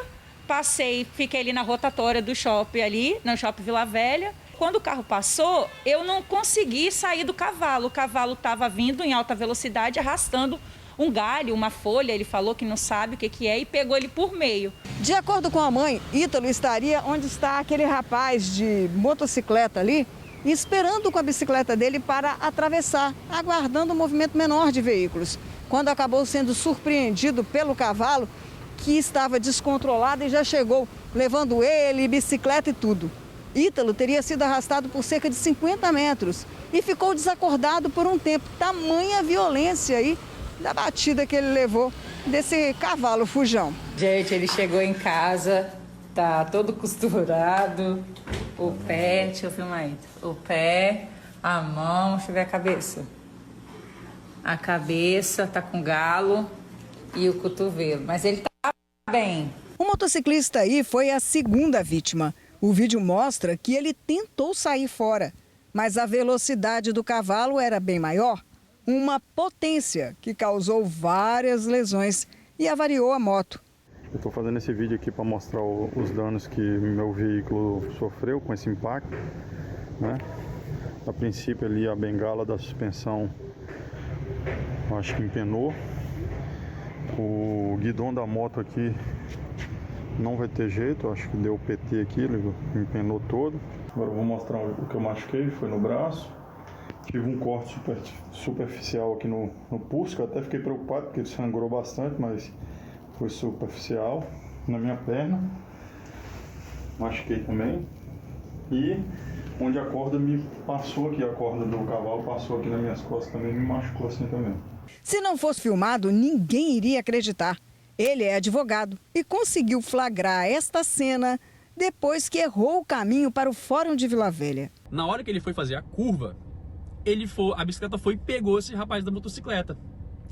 passei, fiquei ali na rotatória do shopping ali, no shopping Vila Velha. Quando o carro passou, eu não consegui sair do cavalo. O cavalo estava vindo em alta velocidade, arrastando um galho, uma folha, ele falou que não sabe o que é e pegou ele por meio. De acordo com a mãe, Ítalo estaria onde está aquele rapaz de motocicleta ali, esperando com a bicicleta dele para atravessar, aguardando um movimento menor de veículos, quando acabou sendo surpreendido pelo cavalo, que estava descontrolado e já chegou, levando ele, bicicleta e tudo. Ítalo teria sido arrastado por cerca de 50 metros e ficou desacordado por um tempo. Tamanha violência aí da batida que ele levou desse cavalo fujão. Gente, ele chegou em casa, tá todo costurado, o pé, deixa eu filmar aí, o pé, a mão, deixa eu ver a cabeça. A cabeça tá com galo e o cotovelo, mas ele tá bem. O motociclista aí foi a segunda vítima. O vídeo mostra que ele tentou sair fora, mas a velocidade do cavalo era bem maior. Uma potência que causou várias lesões e avariou a moto. Eu estou fazendo esse vídeo aqui para mostrar os danos que meu veículo sofreu com esse impacto, né? A princípio ali a bengala da suspensão, acho que empenou. O guidão da moto aqui não vai ter jeito, acho que deu PT aqui, ele empenou todo. Agora eu vou mostrar o que eu machuquei, foi no braço. Tive um corte superficial aqui no pulso, que eu até fiquei preocupado porque ele sangrou bastante, mas foi superficial. Na minha perna, machuquei também. E onde a corda me passou aqui, a corda do cavalo passou aqui nas minhas costas também, me machucou assim também. Se não fosse filmado, ninguém iria acreditar. Ele é advogado e conseguiu flagrar esta cena depois que errou o caminho para o Fórum de Vila Velha. Na hora que ele foi fazer a curva, a bicicleta foi e pegou esse rapaz da motocicleta.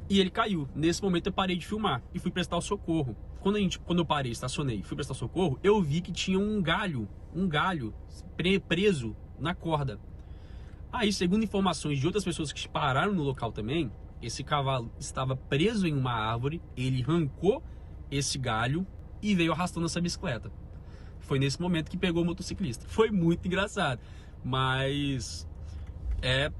E ele caiu. Nesse momento eu parei de filmar e fui prestar o socorro. Quando eu parei, estacionei, fui prestar socorro, eu vi que tinha um galho preso na corda. Aí, segundo informações de outras pessoas que pararam no local também, esse cavalo estava preso em uma árvore, ele arrancou esse galho e veio arrastando essa bicicleta. Foi nesse momento que pegou o motociclista. Foi muito engraçado, mas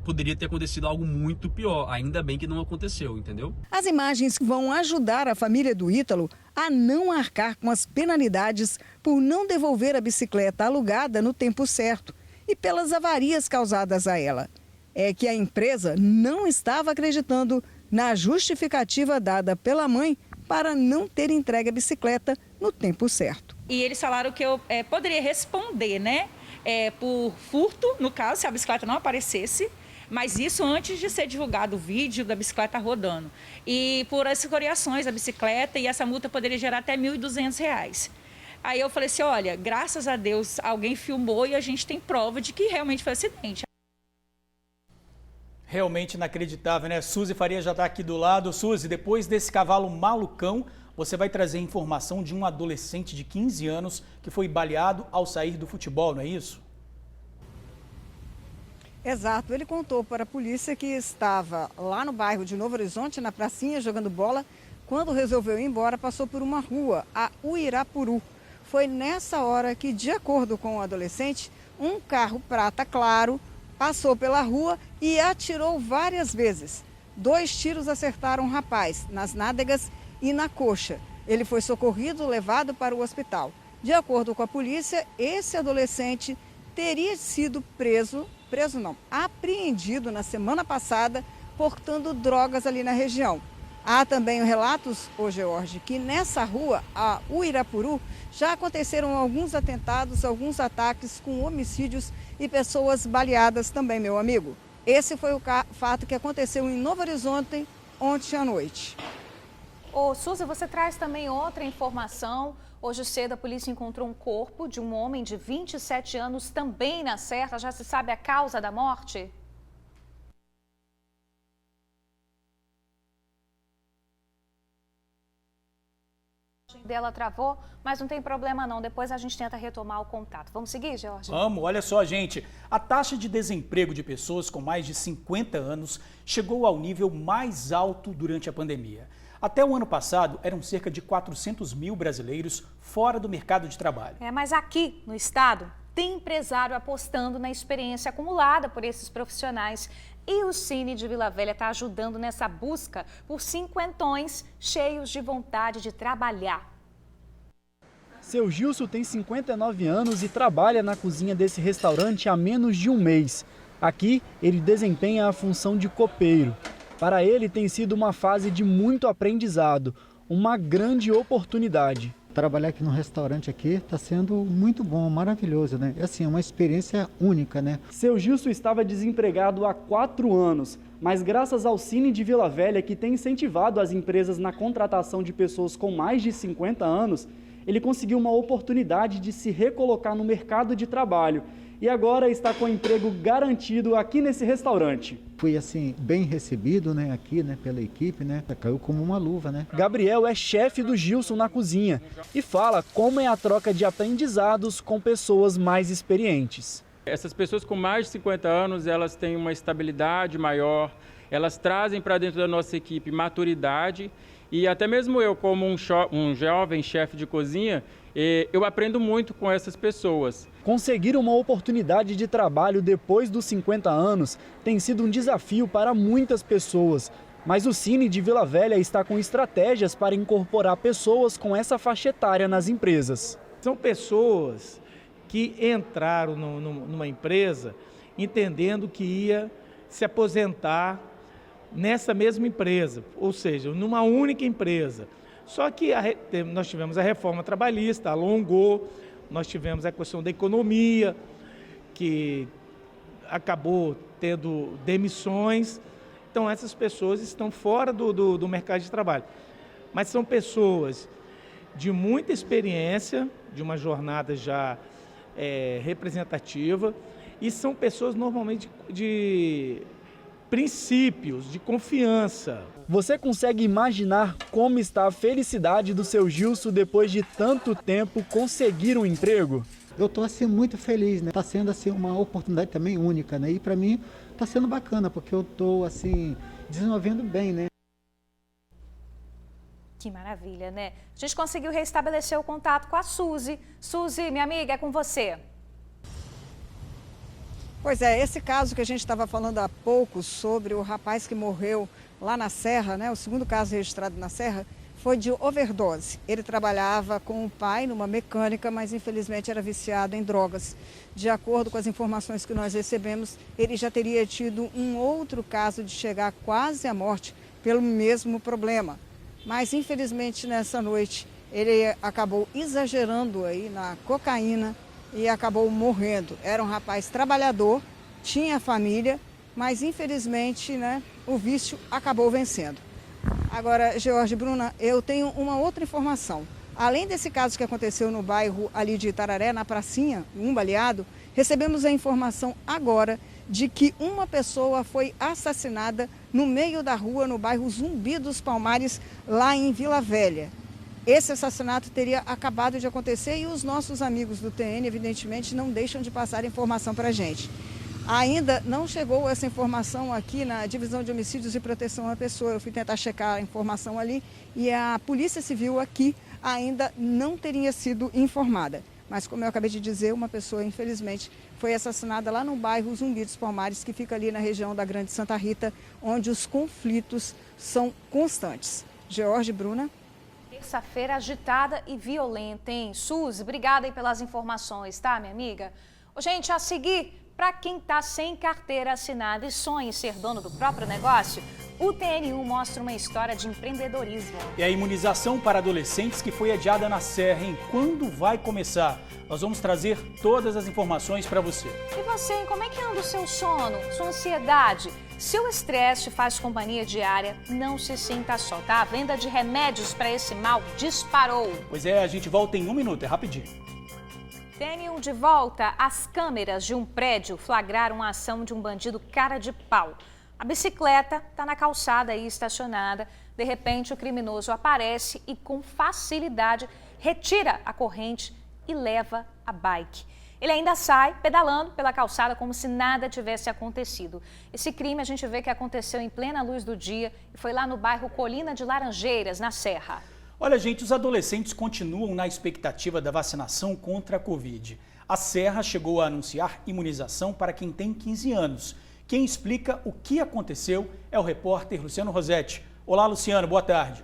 poderia ter acontecido algo muito pior. Ainda bem que não aconteceu, entendeu? As imagens vão ajudar a família do Ítalo a não arcar com as penalidades por não devolver a bicicleta alugada no tempo certo e pelas avarias causadas a ela. É que a empresa não estava acreditando na justificativa dada pela mãe para não ter entregue a bicicleta no tempo certo. E eles falaram que eu poderia responder, né? Por furto, no caso, se a bicicleta não aparecesse, mas isso antes de ser divulgado o vídeo da bicicleta rodando. E por escoriações da bicicleta, e essa multa poderia gerar até R$ 1.200. Aí eu falei assim, olha, graças a Deus alguém filmou e a gente tem prova de que realmente foi acidente. Realmente inacreditável, né? Suzy Faria já está aqui do lado. Suzy, depois desse cavalo malucão, você vai trazer informação de um adolescente de 15 anos que foi baleado ao sair do futebol, não é isso? Exato. Ele contou para a polícia que estava lá no bairro de Novo Horizonte, na pracinha, jogando bola. Quando resolveu ir embora, passou por uma rua, a Uirapuru. Foi nessa hora que, de acordo com o adolescente, um carro prata claro passou pela rua e atirou várias vezes. 2 tiros acertaram o rapaz nas nádegas e na coxa. Ele foi socorrido, levado para o hospital. De acordo com a polícia, esse adolescente teria sido apreendido na semana passada, portando drogas ali na região. Há também relatos, George, que nessa rua, a Uirapuru, já aconteceram alguns atentados, alguns ataques com homicídios e pessoas baleadas também, meu amigo. Esse foi o fato que aconteceu em Novo Horizonte ontem à noite. Suzy, você traz também outra informação. Hoje cedo a polícia encontrou um corpo de um homem de 27 anos também na Serra. Já se sabe a causa da morte? Dela travou, mas não tem problema não. Depois a gente tenta retomar o contato. Vamos seguir, Jorge? Vamos, olha só, gente. A taxa de desemprego de pessoas com mais de 50 anos chegou ao nível mais alto durante a pandemia. Até o ano passado, eram cerca de 400 mil brasileiros fora do mercado de trabalho. Mas aqui no estado, tem empresário apostando na experiência acumulada por esses profissionais. E o Cine de Vila Velha está ajudando nessa busca por cinquentões cheios de vontade de trabalhar. Seu Gilson tem 59 anos e trabalha na cozinha desse restaurante há menos de um mês. Aqui, ele desempenha a função de copeiro. Para ele, tem sido uma fase de muito aprendizado, uma grande oportunidade. Trabalhar aqui no restaurante aqui está sendo muito bom, maravilhoso, né? É assim, uma experiência única, né? Seu Gilson estava desempregado há 4 anos, mas graças ao Cine de Vila Velha, que tem incentivado as empresas na contratação de pessoas com mais de 50 anos, ele conseguiu uma oportunidade de se recolocar no mercado de trabalho. E agora está com emprego garantido aqui nesse restaurante. Fui assim, bem recebido, né, aqui, né, pela equipe, né, caiu como uma luva, né. Gabriel é chefe do Gilson na cozinha e fala como é a troca de aprendizados com pessoas mais experientes. Essas pessoas com mais de 50 anos, elas têm uma estabilidade maior, elas trazem para dentro da nossa equipe maturidade e até mesmo eu, como um jovem chefe de cozinha, eu aprendo muito com essas pessoas. Conseguir uma oportunidade de trabalho depois dos 50 anos tem sido um desafio para muitas pessoas. Mas o Cine de Vila Velha está com estratégias para incorporar pessoas com essa faixa etária nas empresas. São pessoas que entraram numa empresa entendendo que ia se aposentar nessa mesma empresa, ou seja, numa única empresa. Só que nós tivemos a reforma trabalhista, alongou, nós tivemos a questão da economia, que acabou tendo demissões. Então, essas pessoas estão fora do mercado de trabalho. mas são pessoas de muita experiência, de uma jornada já representativa, e são pessoas normalmente de princípios, de confiança. Você consegue imaginar como está a felicidade do seu Gilson depois de tanto tempo conseguir um emprego? Eu estou assim muito feliz, né? Está sendo assim uma oportunidade também única, né? E para mim está sendo bacana, porque eu estou assim desenvolvendo bem, né? Que maravilha, né? A gente conseguiu restabelecer o contato com a Suzy. Suzy, minha amiga, é com você. Pois é, esse caso que a gente estava falando há pouco sobre o rapaz que morreu lá na Serra, né? O segundo caso registrado na Serra, foi de overdose. Ele trabalhava com o pai numa mecânica, mas infelizmente era viciado em drogas. De acordo com as informações que nós recebemos, ele já teria tido um outro caso de chegar quase à morte pelo mesmo problema. Mas infelizmente nessa noite ele acabou exagerando aí na cocaína e acabou morrendo. Era um rapaz trabalhador, tinha família, mas infelizmente, né, o vício acabou vencendo. Agora, George, Bruna, eu tenho uma outra informação. Além desse caso que aconteceu no bairro ali de Itararé, na pracinha, um baleado, recebemos a informação agora de que uma pessoa foi assassinada no meio da rua, no bairro Zumbi dos Palmares, lá em Vila Velha. Esse assassinato teria acabado de acontecer e os nossos amigos do TN, evidentemente, não deixam de passar informação para a gente. Ainda não chegou essa informação aqui na Divisão de Homicídios e Proteção à Pessoa. Eu fui tentar checar a informação ali e a Polícia Civil aqui ainda não teria sido informada. Mas, como eu acabei de dizer, uma pessoa, infelizmente, foi assassinada lá no bairro Zumbi dos Palmares, que fica ali na região da Grande Santa Rita, onde os conflitos são constantes. George, Bruna. Terça-feira agitada e violenta, hein? Suzy, obrigada aí pelas informações, tá, minha amiga? Ô, gente, a seguir, para quem está sem carteira assinada e sonha em ser dono do próprio negócio, o TN1 mostra uma história de empreendedorismo. E a imunização para adolescentes que foi adiada na Serra, hein? Quando vai começar? Nós vamos trazer todas as informações para você. E você, hein? Como é que anda o seu sono, sua ansiedade? Se o estresse te faz companhia diária, não se sinta só, tá? A venda de remédios para esse mal disparou. Pois é, a gente volta em um minuto, é rapidinho. TN1 de volta. As câmeras de um prédio flagraram a ação de um bandido cara de pau. A bicicleta está na calçada aí estacionada. De repente, o criminoso aparece e, com facilidade, retira a corrente e leva a bike. Ele ainda sai pedalando pela calçada como se nada tivesse acontecido. Esse crime a gente vê que aconteceu em plena luz do dia e foi lá no bairro Colina de Laranjeiras, na Serra. Olha, gente, os adolescentes continuam na expectativa da vacinação contra a Covid. A Serra chegou a anunciar imunização para quem tem 15 anos. Quem explica o que aconteceu é o repórter Luciano Rosetti. Olá, Luciano, boa tarde.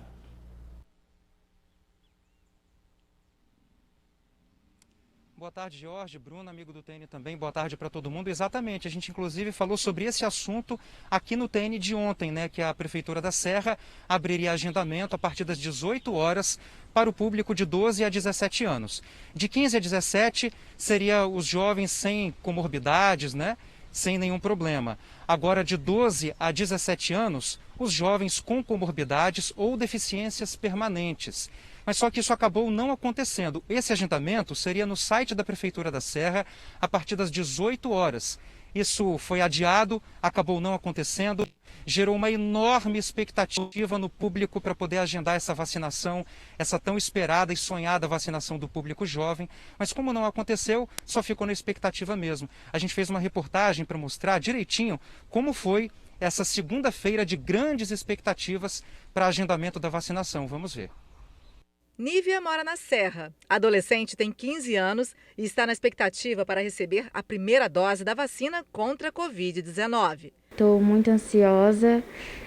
Boa tarde, Jorge, Bruno, amigo do TN também, boa tarde para todo mundo. Exatamente, a gente inclusive falou sobre esse assunto aqui no TN de ontem, né, que a Prefeitura da Serra abriria agendamento a partir das 18 horas para o público de 12 a 17 anos. De 15 a 17 seria os jovens sem comorbidades, né, sem nenhum problema. Agora, de 12 a 17 anos, os jovens com comorbidades ou deficiências permanentes. Mas só que isso acabou não acontecendo. Esse agendamento seria no site da Prefeitura da Serra a partir das 18 horas. Isso foi adiado, acabou não acontecendo, gerou uma enorme expectativa no público para poder agendar essa vacinação, essa tão esperada e sonhada vacinação do público jovem. Mas como não aconteceu, só ficou na expectativa mesmo. A gente fez uma reportagem para mostrar direitinho como foi essa segunda-feira de grandes expectativas para agendamento da vacinação. Vamos ver. Nívia mora na Serra. A adolescente tem 15 anos e está na expectativa para receber a primeira dose da vacina contra a Covid-19. Estou muito ansiosa,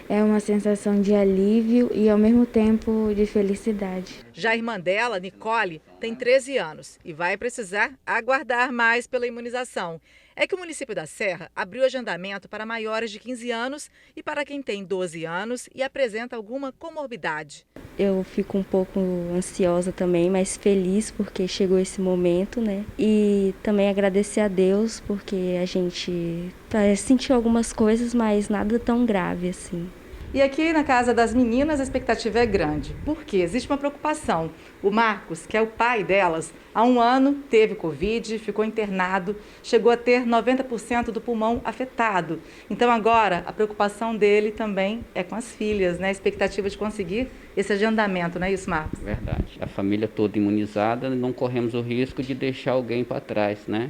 é uma sensação de alívio e ao mesmo tempo de felicidade. Já a irmã dela, Nicole, tem 13 anos e vai precisar aguardar mais pela imunização. É que o município da Serra abriu agendamento para maiores de 15 anos e para quem tem 12 anos e apresenta alguma comorbidade. Eu fico um pouco ansiosa também, mas feliz porque chegou esse momento, né? E também agradecer a Deus porque a gente sentiu algumas coisas, mas nada tão grave assim. E aqui na casa das meninas a expectativa é grande, porque existe uma preocupação. O Marcos, que é o pai delas, há 1 ano teve Covid, ficou internado, chegou a ter 90% do pulmão afetado. Então agora a preocupação dele também é com as filhas, né? A expectativa de conseguir esse agendamento, não é isso, Marcos? Verdade. A família toda imunizada, não corremos o risco de deixar alguém para trás, né?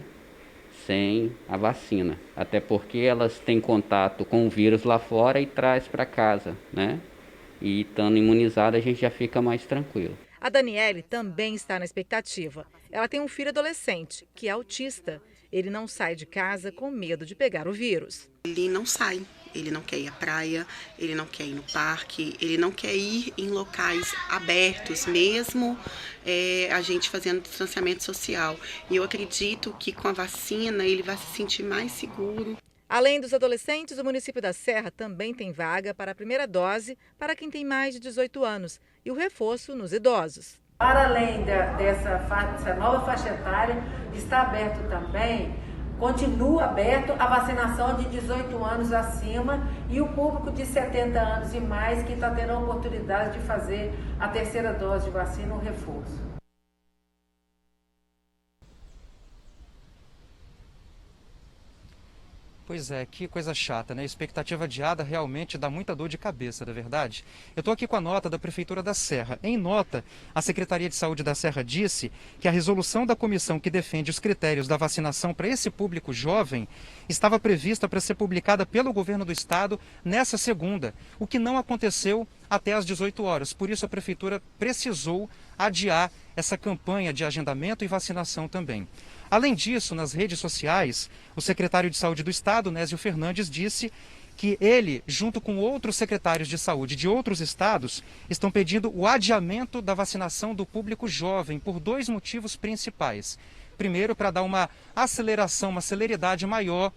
Sem a vacina, até porque elas têm contato com o vírus lá fora e traz para casa, né? E estando imunizada a gente já fica mais tranquilo. A Daniele também está na expectativa. Ela tem um filho adolescente, que é autista. Ele não sai de casa com medo de pegar o vírus. Ele não sai, ele não quer ir à praia, ele não quer ir no parque, ele não quer ir em locais abertos, mesmo a gente fazendo distanciamento social. E eu acredito que com a vacina ele vai se sentir mais seguro. Além dos adolescentes, o município da Serra também tem vaga para a primeira dose para quem tem mais de 18 anos e o reforço nos idosos. Para além dessa nova faixa etária, está aberto também, continua aberto a vacinação de 18 anos acima e o público de 70 anos e mais que está tendo a oportunidade de fazer a terceira dose de vacina, o reforço. Pois é, que coisa chata, né? Expectativa adiada realmente dá muita dor de cabeça, não é verdade? Eu estou aqui com a nota da Prefeitura da Serra. Em nota, a Secretaria de Saúde da Serra disse que a resolução da comissão que defende os critérios da vacinação para esse público jovem estava prevista para ser publicada pelo governo do estado nessa segunda, o que não aconteceu até às 18 horas. Por isso, a Prefeitura precisou adiar essa campanha de agendamento e vacinação também. Além disso, nas redes sociais, o secretário de Saúde do Estado, Nésio Fernandes, disse que ele, junto com outros secretários de saúde de outros estados, estão pedindo o adiamento da vacinação do público jovem por 2 motivos principais. Primeiro, para dar uma aceleração, uma celeridade maior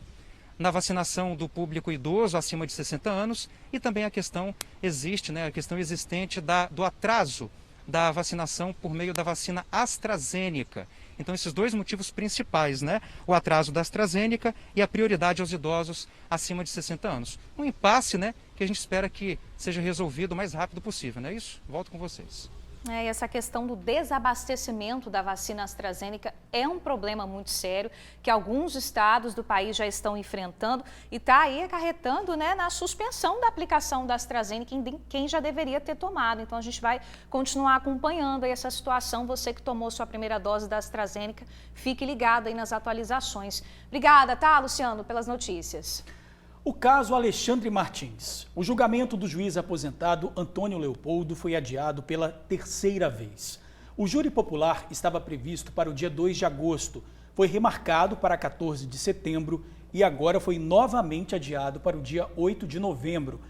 na vacinação do público idoso acima de 60 anos e também a questão existente do atraso da vacinação por meio da vacina AstraZeneca. Então, esses 2 motivos principais, né? O atraso da AstraZeneca e a prioridade aos idosos acima de 60 anos. Um impasse, né? Que a gente espera que seja resolvido o mais rápido possível, não é isso? Volto com vocês. E essa questão do desabastecimento da vacina AstraZeneca é um problema muito sério que alguns estados do país já estão enfrentando e está aí acarretando, né, na suspensão da aplicação da AstraZeneca em quem já deveria ter tomado. Então a gente vai continuar acompanhando aí essa situação. Você que tomou sua primeira dose da AstraZeneca, fique ligado aí nas atualizações. Obrigada, tá, Luciano, pelas notícias. O caso Alexandre Martins. O julgamento do juiz aposentado Antônio Leopoldo foi adiado pela 3ª vez. O júri popular estava previsto para o dia 2 de agosto, foi remarcado para 14 de setembro e agora foi novamente adiado para o dia 8 de novembro.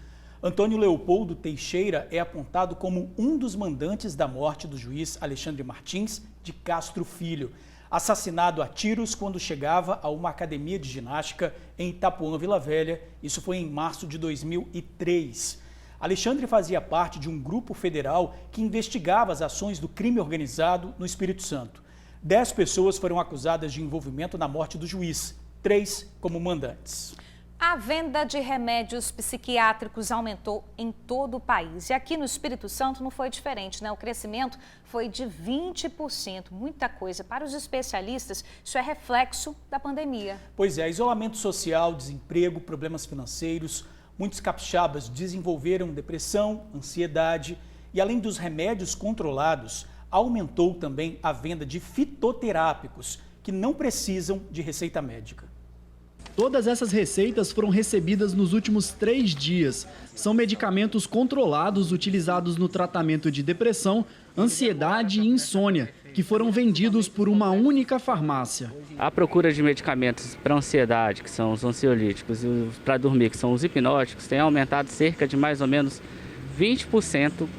Antônio Leopoldo Teixeira é apontado como um dos mandantes da morte do juiz Alexandre Martins de Castro Filho, assassinado a tiros quando chegava a uma academia de ginástica em Itapuã, Vila Velha. Isso foi em março de 2003. Alexandre fazia parte de um grupo federal que investigava as ações do crime organizado no Espírito Santo. 10 pessoas foram acusadas de envolvimento na morte do juiz, 3 como mandantes. A venda de remédios psiquiátricos aumentou em todo o país. E aqui no Espírito Santo não foi diferente, né? O crescimento foi de 20%, muita coisa. Para os especialistas, isso é reflexo da pandemia. Pois é, isolamento social, desemprego, problemas financeiros. Muitos capixabas desenvolveram depressão, ansiedade e, além dos remédios controlados, aumentou também a venda de fitoterápicos, que não precisam de receita médica. Todas essas receitas foram recebidas nos últimos 3 dias. São medicamentos controlados utilizados no tratamento de depressão, ansiedade e insônia, que foram vendidos por uma única farmácia. A procura de medicamentos para ansiedade, que são os ansiolíticos, e para dormir, que são os hipnóticos, tem aumentado cerca de mais ou menos 20%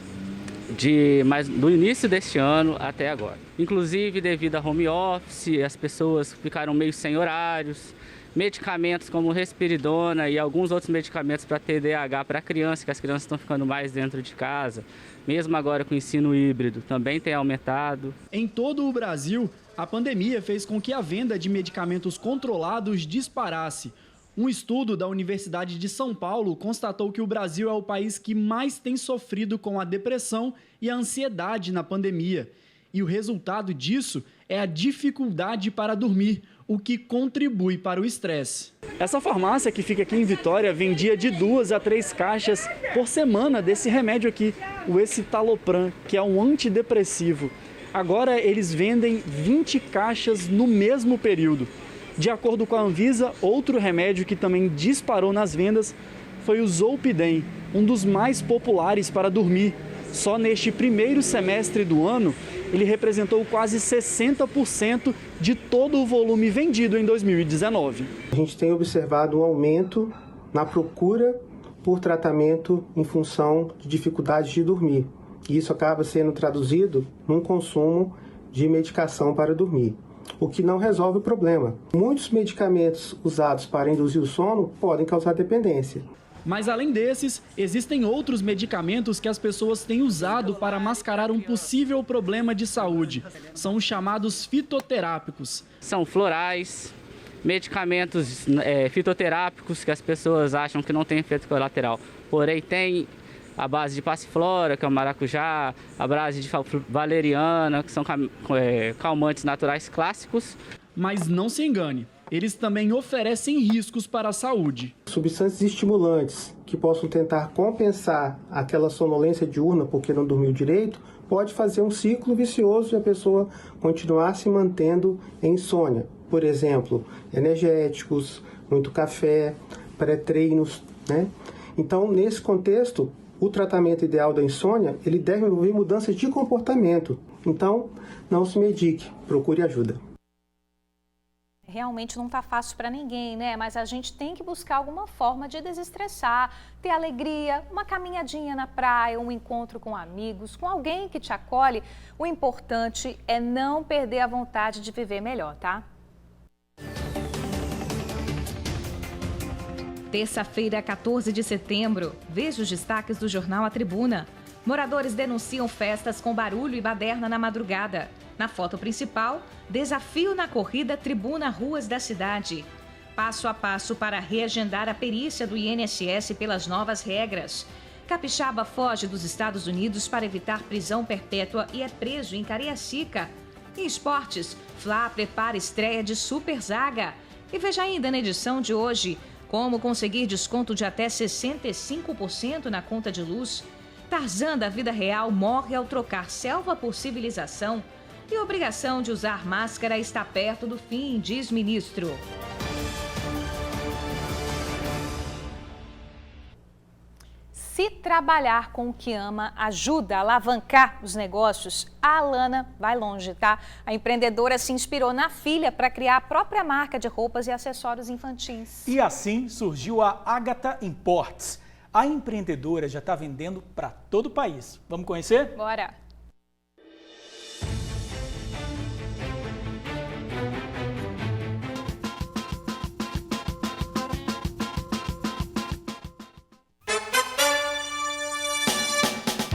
do início deste ano até agora. Inclusive, devido a home office, as pessoas ficaram meio sem horários. Medicamentos como risperidona e alguns outros medicamentos para TDAH para criança, que as crianças estão ficando mais dentro de casa, mesmo agora com o ensino híbrido, também tem aumentado. Em todo o Brasil, a pandemia fez com que a venda de medicamentos controlados disparasse. Um estudo da Universidade de São Paulo constatou que o Brasil é o país que mais tem sofrido com a depressão e a ansiedade na pandemia. E o resultado disso é a dificuldade para dormir, o que contribui para o estresse. Essa farmácia que fica aqui em Vitória vendia de 2 a 3 caixas por semana desse remédio aqui, o Escitalopram, que é um antidepressivo. Agora eles vendem 20 caixas no mesmo período. De acordo com a Anvisa, outro remédio que também disparou nas vendas foi o Zolpidem, um dos mais populares para dormir. Só neste primeiro semestre do ano, ele representou quase 60% de todo o volume vendido em 2019. A gente tem observado um aumento na procura por tratamento em função de dificuldade de dormir. E isso acaba sendo traduzido num consumo de medicação para dormir, o que não resolve o problema. Muitos medicamentos usados para induzir o sono podem causar dependência. Mas além desses, existem outros medicamentos que as pessoas têm usado para mascarar um possível problema de saúde. São os chamados fitoterápicos. São florais, medicamentos fitoterápicos que as pessoas acham que não tem efeito colateral, porém tem a base de passiflora, que é o maracujá, a base de valeriana, que são calmantes naturais clássicos. Mas não se engane, eles também oferecem riscos para a saúde. Substâncias estimulantes que possam tentar compensar aquela sonolência diurna porque não dormiu direito, pode fazer um ciclo vicioso e a pessoa continuar se mantendo em insônia. Por exemplo, energéticos, muito café, pré-treinos, né? Então, nesse contexto, o tratamento ideal da insônia, ele deve envolver mudanças de comportamento. Então, não se medique, procure ajuda. Realmente não está fácil para ninguém, né? Mas a gente tem que buscar alguma forma de desestressar, ter alegria, uma caminhadinha na praia, um encontro com amigos, com alguém que te acolhe. O importante é não perder a vontade de viver melhor, tá? Terça-feira, 14 de setembro. Veja os destaques do jornal A Tribuna. Moradores denunciam festas com barulho e baderna na madrugada. Na foto principal, desafio na corrida Tribuna Ruas da Cidade. Passo a passo para reagendar a perícia do INSS pelas novas regras. Capixaba foge dos Estados Unidos para evitar prisão perpétua e é preso em Cariacica. Em esportes, Fla prepara estreia de Super Zaga. E veja ainda na edição de hoje, como conseguir desconto de até 65% na conta de luz. Tarzan da vida real morre ao trocar selva por civilização. E a obrigação de usar máscara está perto do fim, diz ministro. Se trabalhar com o que ama ajuda a alavancar os negócios, a Alana vai longe, tá? A empreendedora se inspirou na filha para criar a própria marca de roupas e acessórios infantis. E assim surgiu a Agatha Imports. A empreendedora já está vendendo para todo o país. Vamos conhecer? Bora!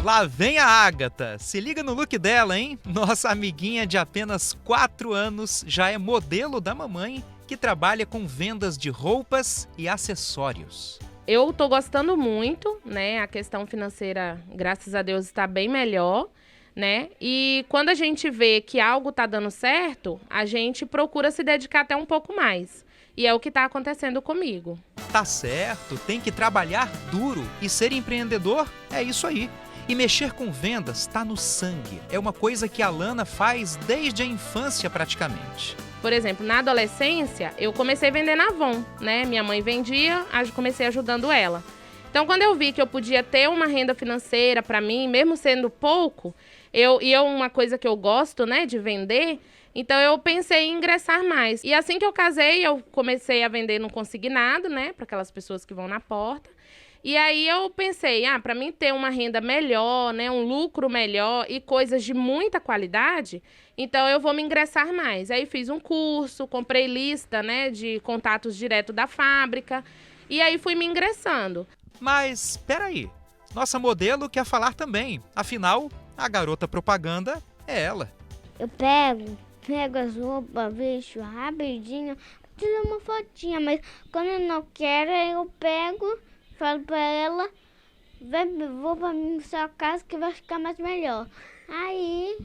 Lá vem a Agatha. Se liga no look dela, hein? Nossa amiguinha de apenas 4 anos já é modelo da mamãe que trabalha com vendas de roupas e acessórios. Eu tô gostando muito, né? A questão financeira, graças a Deus, está bem melhor, né? E quando a gente vê que algo tá dando certo, a gente procura se dedicar até um pouco mais. E é o que tá acontecendo comigo. Tá certo, tem que trabalhar duro e ser empreendedor é isso aí. E mexer com vendas está no sangue. É uma coisa que a Alana faz desde a infância praticamente. Por exemplo, na adolescência, eu comecei vendendo Avon, né? Minha mãe vendia, comecei ajudando ela. Então, quando eu vi que eu podia ter uma renda financeira para mim, mesmo sendo pouco, uma coisa que eu gosto, né, de vender, então eu pensei em ingressar mais. E assim que eu casei, eu comecei a vender no consignado, né, para aquelas pessoas que vão na porta. E aí eu pensei, para mim ter uma renda melhor, né, um lucro melhor e coisas de muita qualidade, então eu vou me ingressar mais. Aí fiz um curso, comprei lista, né, de contatos direto da fábrica e aí fui me ingressando. Mas espera aí, nossa modelo quer falar também. Afinal, a garota propaganda é ela. Eu pego as roupas, vejo rapidinho, tirar uma fotinha, mas quando eu não quero, eu pego, falo pra ela, vou pra sua casa que vai ficar mais melhor. Aí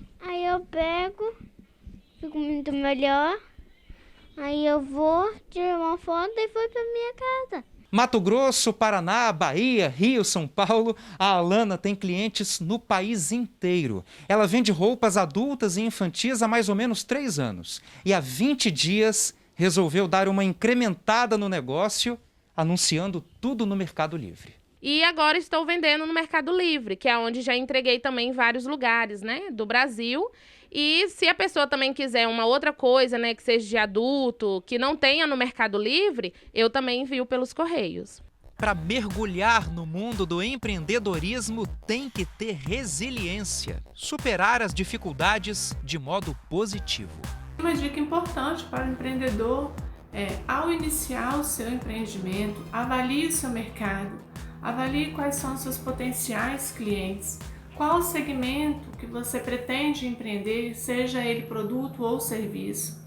eu pego, fico muito melhor, aí eu vou tirar uma foto e vou pra minha casa. Mato Grosso, Paraná, Bahia, Rio, São Paulo, a Alana tem clientes no país inteiro. Ela vende roupas adultas e infantis há mais ou menos 3 anos. E há 20 dias resolveu dar uma incrementada no negócio, anunciando tudo no Mercado Livre. E agora estou vendendo no Mercado Livre, que é onde já entreguei também em vários lugares, né, do Brasil. E se a pessoa também quiser uma outra coisa, né, que seja de adulto, que não tenha no Mercado Livre, eu também envio pelos correios. Para mergulhar no mundo do empreendedorismo, tem que ter resiliência, superar as dificuldades de modo positivo. Uma dica importante para o empreendedor é, ao iniciar o seu empreendimento, avalie o seu mercado, avalie quais são os seus potenciais clientes. Qual o segmento que você pretende empreender, seja ele produto ou serviço?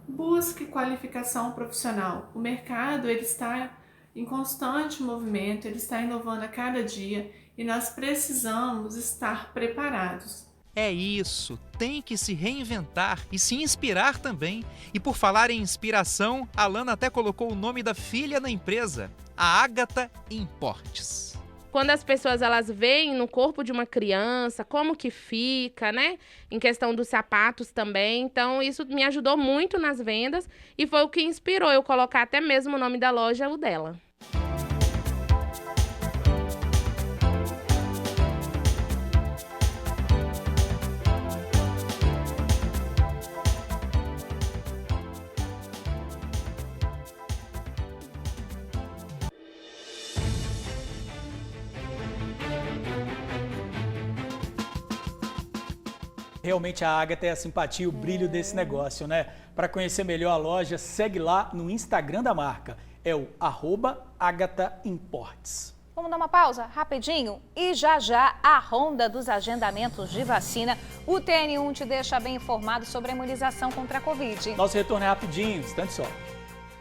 Busque qualificação profissional. O mercado ele está em constante movimento, ele está inovando a cada dia e nós precisamos estar preparados. É isso, tem que se reinventar e se inspirar também. E por falar em inspiração, a Alana até colocou o nome da filha na empresa, a Ágata Importes. Quando as pessoas elas veem no corpo de uma criança, como que fica, né? Em questão dos sapatos também. Então, isso me ajudou muito nas vendas e foi o que inspirou eu colocar até mesmo o nome da loja, o dela. Realmente a Ágata é a simpatia e o brilho desse negócio, né? Para conhecer melhor a loja, segue lá no Instagram da marca. É o @AgataImportes. Vamos dar uma pausa rapidinho e já a ronda dos agendamentos de vacina. O TN1 te deixa bem informado sobre a imunização contra a Covid. Nosso retorno é rapidinho, instante só.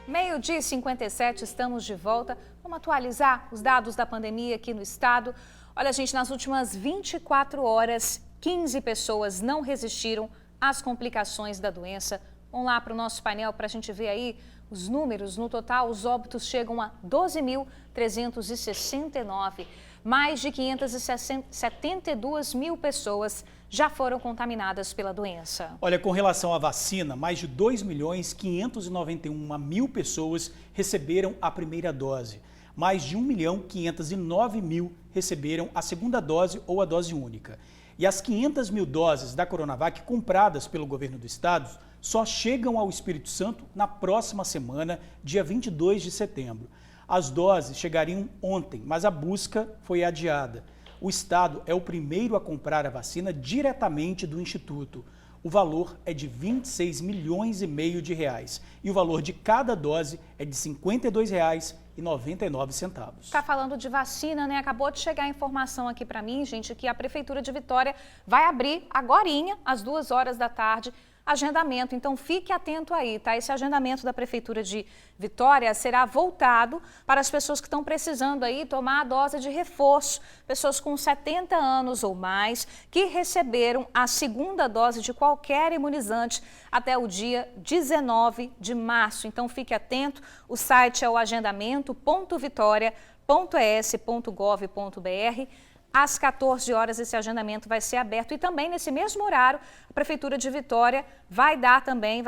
12h57, estamos de volta. Vamos atualizar os dados da pandemia aqui no estado. Olha, gente, nas últimas 24 horas, 15 pessoas não resistiram às complicações da doença. Vamos lá para o nosso painel para a gente ver aí os números. No total, os óbitos chegam a 12.369. Mais de 572 mil pessoas já foram contaminadas pela doença. Olha, com relação à vacina, mais de 2.591.000 pessoas receberam a primeira dose. Mais de 1.509.000 receberam a segunda dose ou a dose única. E as 500 mil doses da Coronavac compradas pelo governo do estado só chegam ao Espírito Santo na próxima semana, dia 22 de setembro. As doses chegariam ontem, mas a busca foi adiada. O estado é o primeiro a comprar a vacina diretamente do Instituto. O valor é de 26 milhões e meio de reais e o valor de cada dose é de R$ 52,99. Tá falando de vacina, né? Acabou de chegar a informação aqui para mim, gente, que a Prefeitura de Vitória vai abrir agorinha, às 2 horas da tarde, agendamento. Então, fique atento aí, tá? Esse agendamento da Prefeitura de Vitória será voltado para as pessoas que estão precisando aí tomar a dose de reforço. Pessoas com 70 anos ou mais que receberam a segunda dose de qualquer imunizante até o dia 19 de março. Então, fique atento. O site é o agendamento.vitoria.es.gov.br. Às 14 horas esse agendamento vai ser aberto e também nesse mesmo horário a Prefeitura de Vitória vai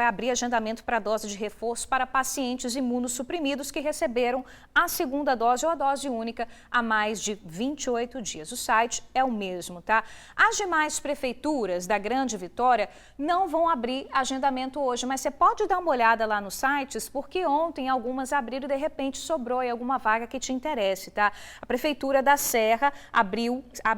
abrir agendamento para dose de reforço para pacientes imunossuprimidos que receberam a segunda dose ou a dose única há mais de 28 dias. O site é o mesmo, tá? As demais prefeituras da Grande Vitória não vão abrir agendamento hoje, mas você pode dar uma olhada lá nos sites, porque ontem algumas abriram e de repente sobrou aí alguma vaga que te interesse, tá? A Prefeitura da Serra abre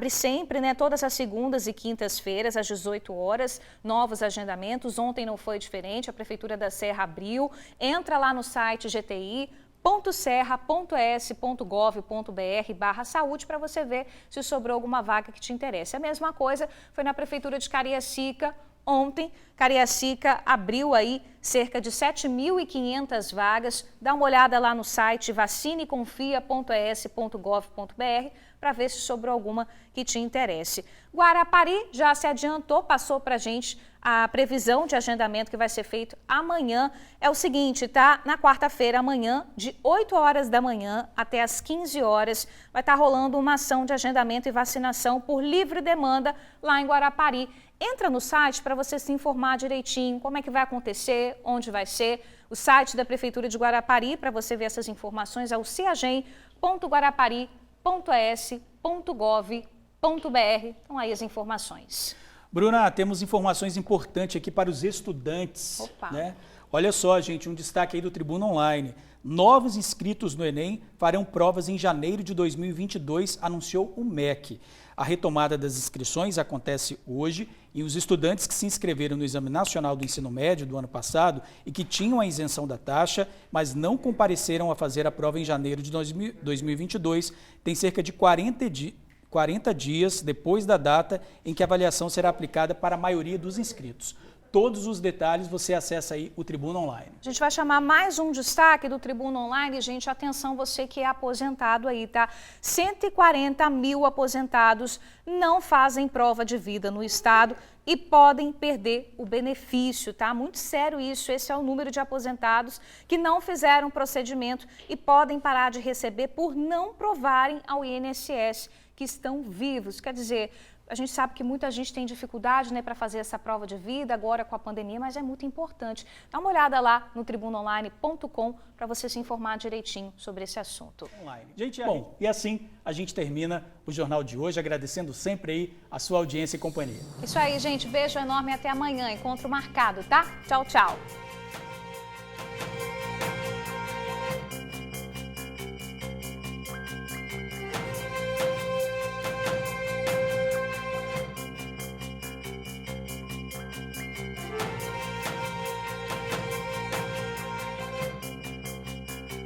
sempre, né, todas as segundas e quintas-feiras, às 18 horas, novos agendamentos. Ontem não foi diferente, a Prefeitura da Serra abriu. Entra lá no site gti.serra.es.gov.br/saúde para você ver se sobrou alguma vaga que te interessa. A mesma coisa foi na Prefeitura de Cariacica. Ontem, Cariacica abriu aí cerca de 7.500 vagas. Dá uma olhada lá no site vacineconfia.es.gov.br para ver se sobrou alguma que te interesse. Guarapari já se adiantou, passou para a gente a previsão de agendamento que vai ser feito amanhã. É o seguinte, tá? Na quarta-feira, amanhã, de 8 horas da manhã até as 15 horas, vai estar rolando uma ação de agendamento e vacinação por livre demanda lá em Guarapari. Entra no site para você se informar direitinho como é que vai acontecer, onde vai ser. O site da Prefeitura de Guarapari, para você ver essas informações, é o ceagem.guarapari.es.gov.br. Então aí as informações. Bruna, temos informações importantes aqui para os estudantes. Opa. Né? Olha só, gente, um destaque aí do Tribuna Online. Novos inscritos no Enem farão provas em janeiro de 2022, anunciou o MEC. A retomada das inscrições acontece hoje e os estudantes que se inscreveram no Exame Nacional do Ensino Médio do ano passado e que tinham a isenção da taxa, mas não compareceram a fazer a prova em janeiro de 2022, têm cerca de 40 dias depois da data em que a avaliação será aplicada para a maioria dos inscritos. Todos os detalhes você acessa aí o Tribuna Online. A gente vai chamar mais um destaque do Tribuna Online. Gente, atenção você que é aposentado aí, tá? 140 mil aposentados não fazem prova de vida no estado e podem perder o benefício, tá? Muito sério isso. Esse é o número de aposentados que não fizeram procedimento e podem parar de receber por não provarem ao INSS que estão vivos. Quer dizer, a gente sabe que muita gente tem dificuldade, né, para fazer essa prova de vida agora com a pandemia, mas é muito importante. Dá uma olhada lá no tribunaonline.com para você se informar direitinho sobre esse assunto. Gente, bom, e assim a gente termina o Jornal de hoje, agradecendo sempre aí a sua audiência e companhia. Isso aí, gente. Beijo enorme e até amanhã. Encontro marcado, tá? Tchau, tchau.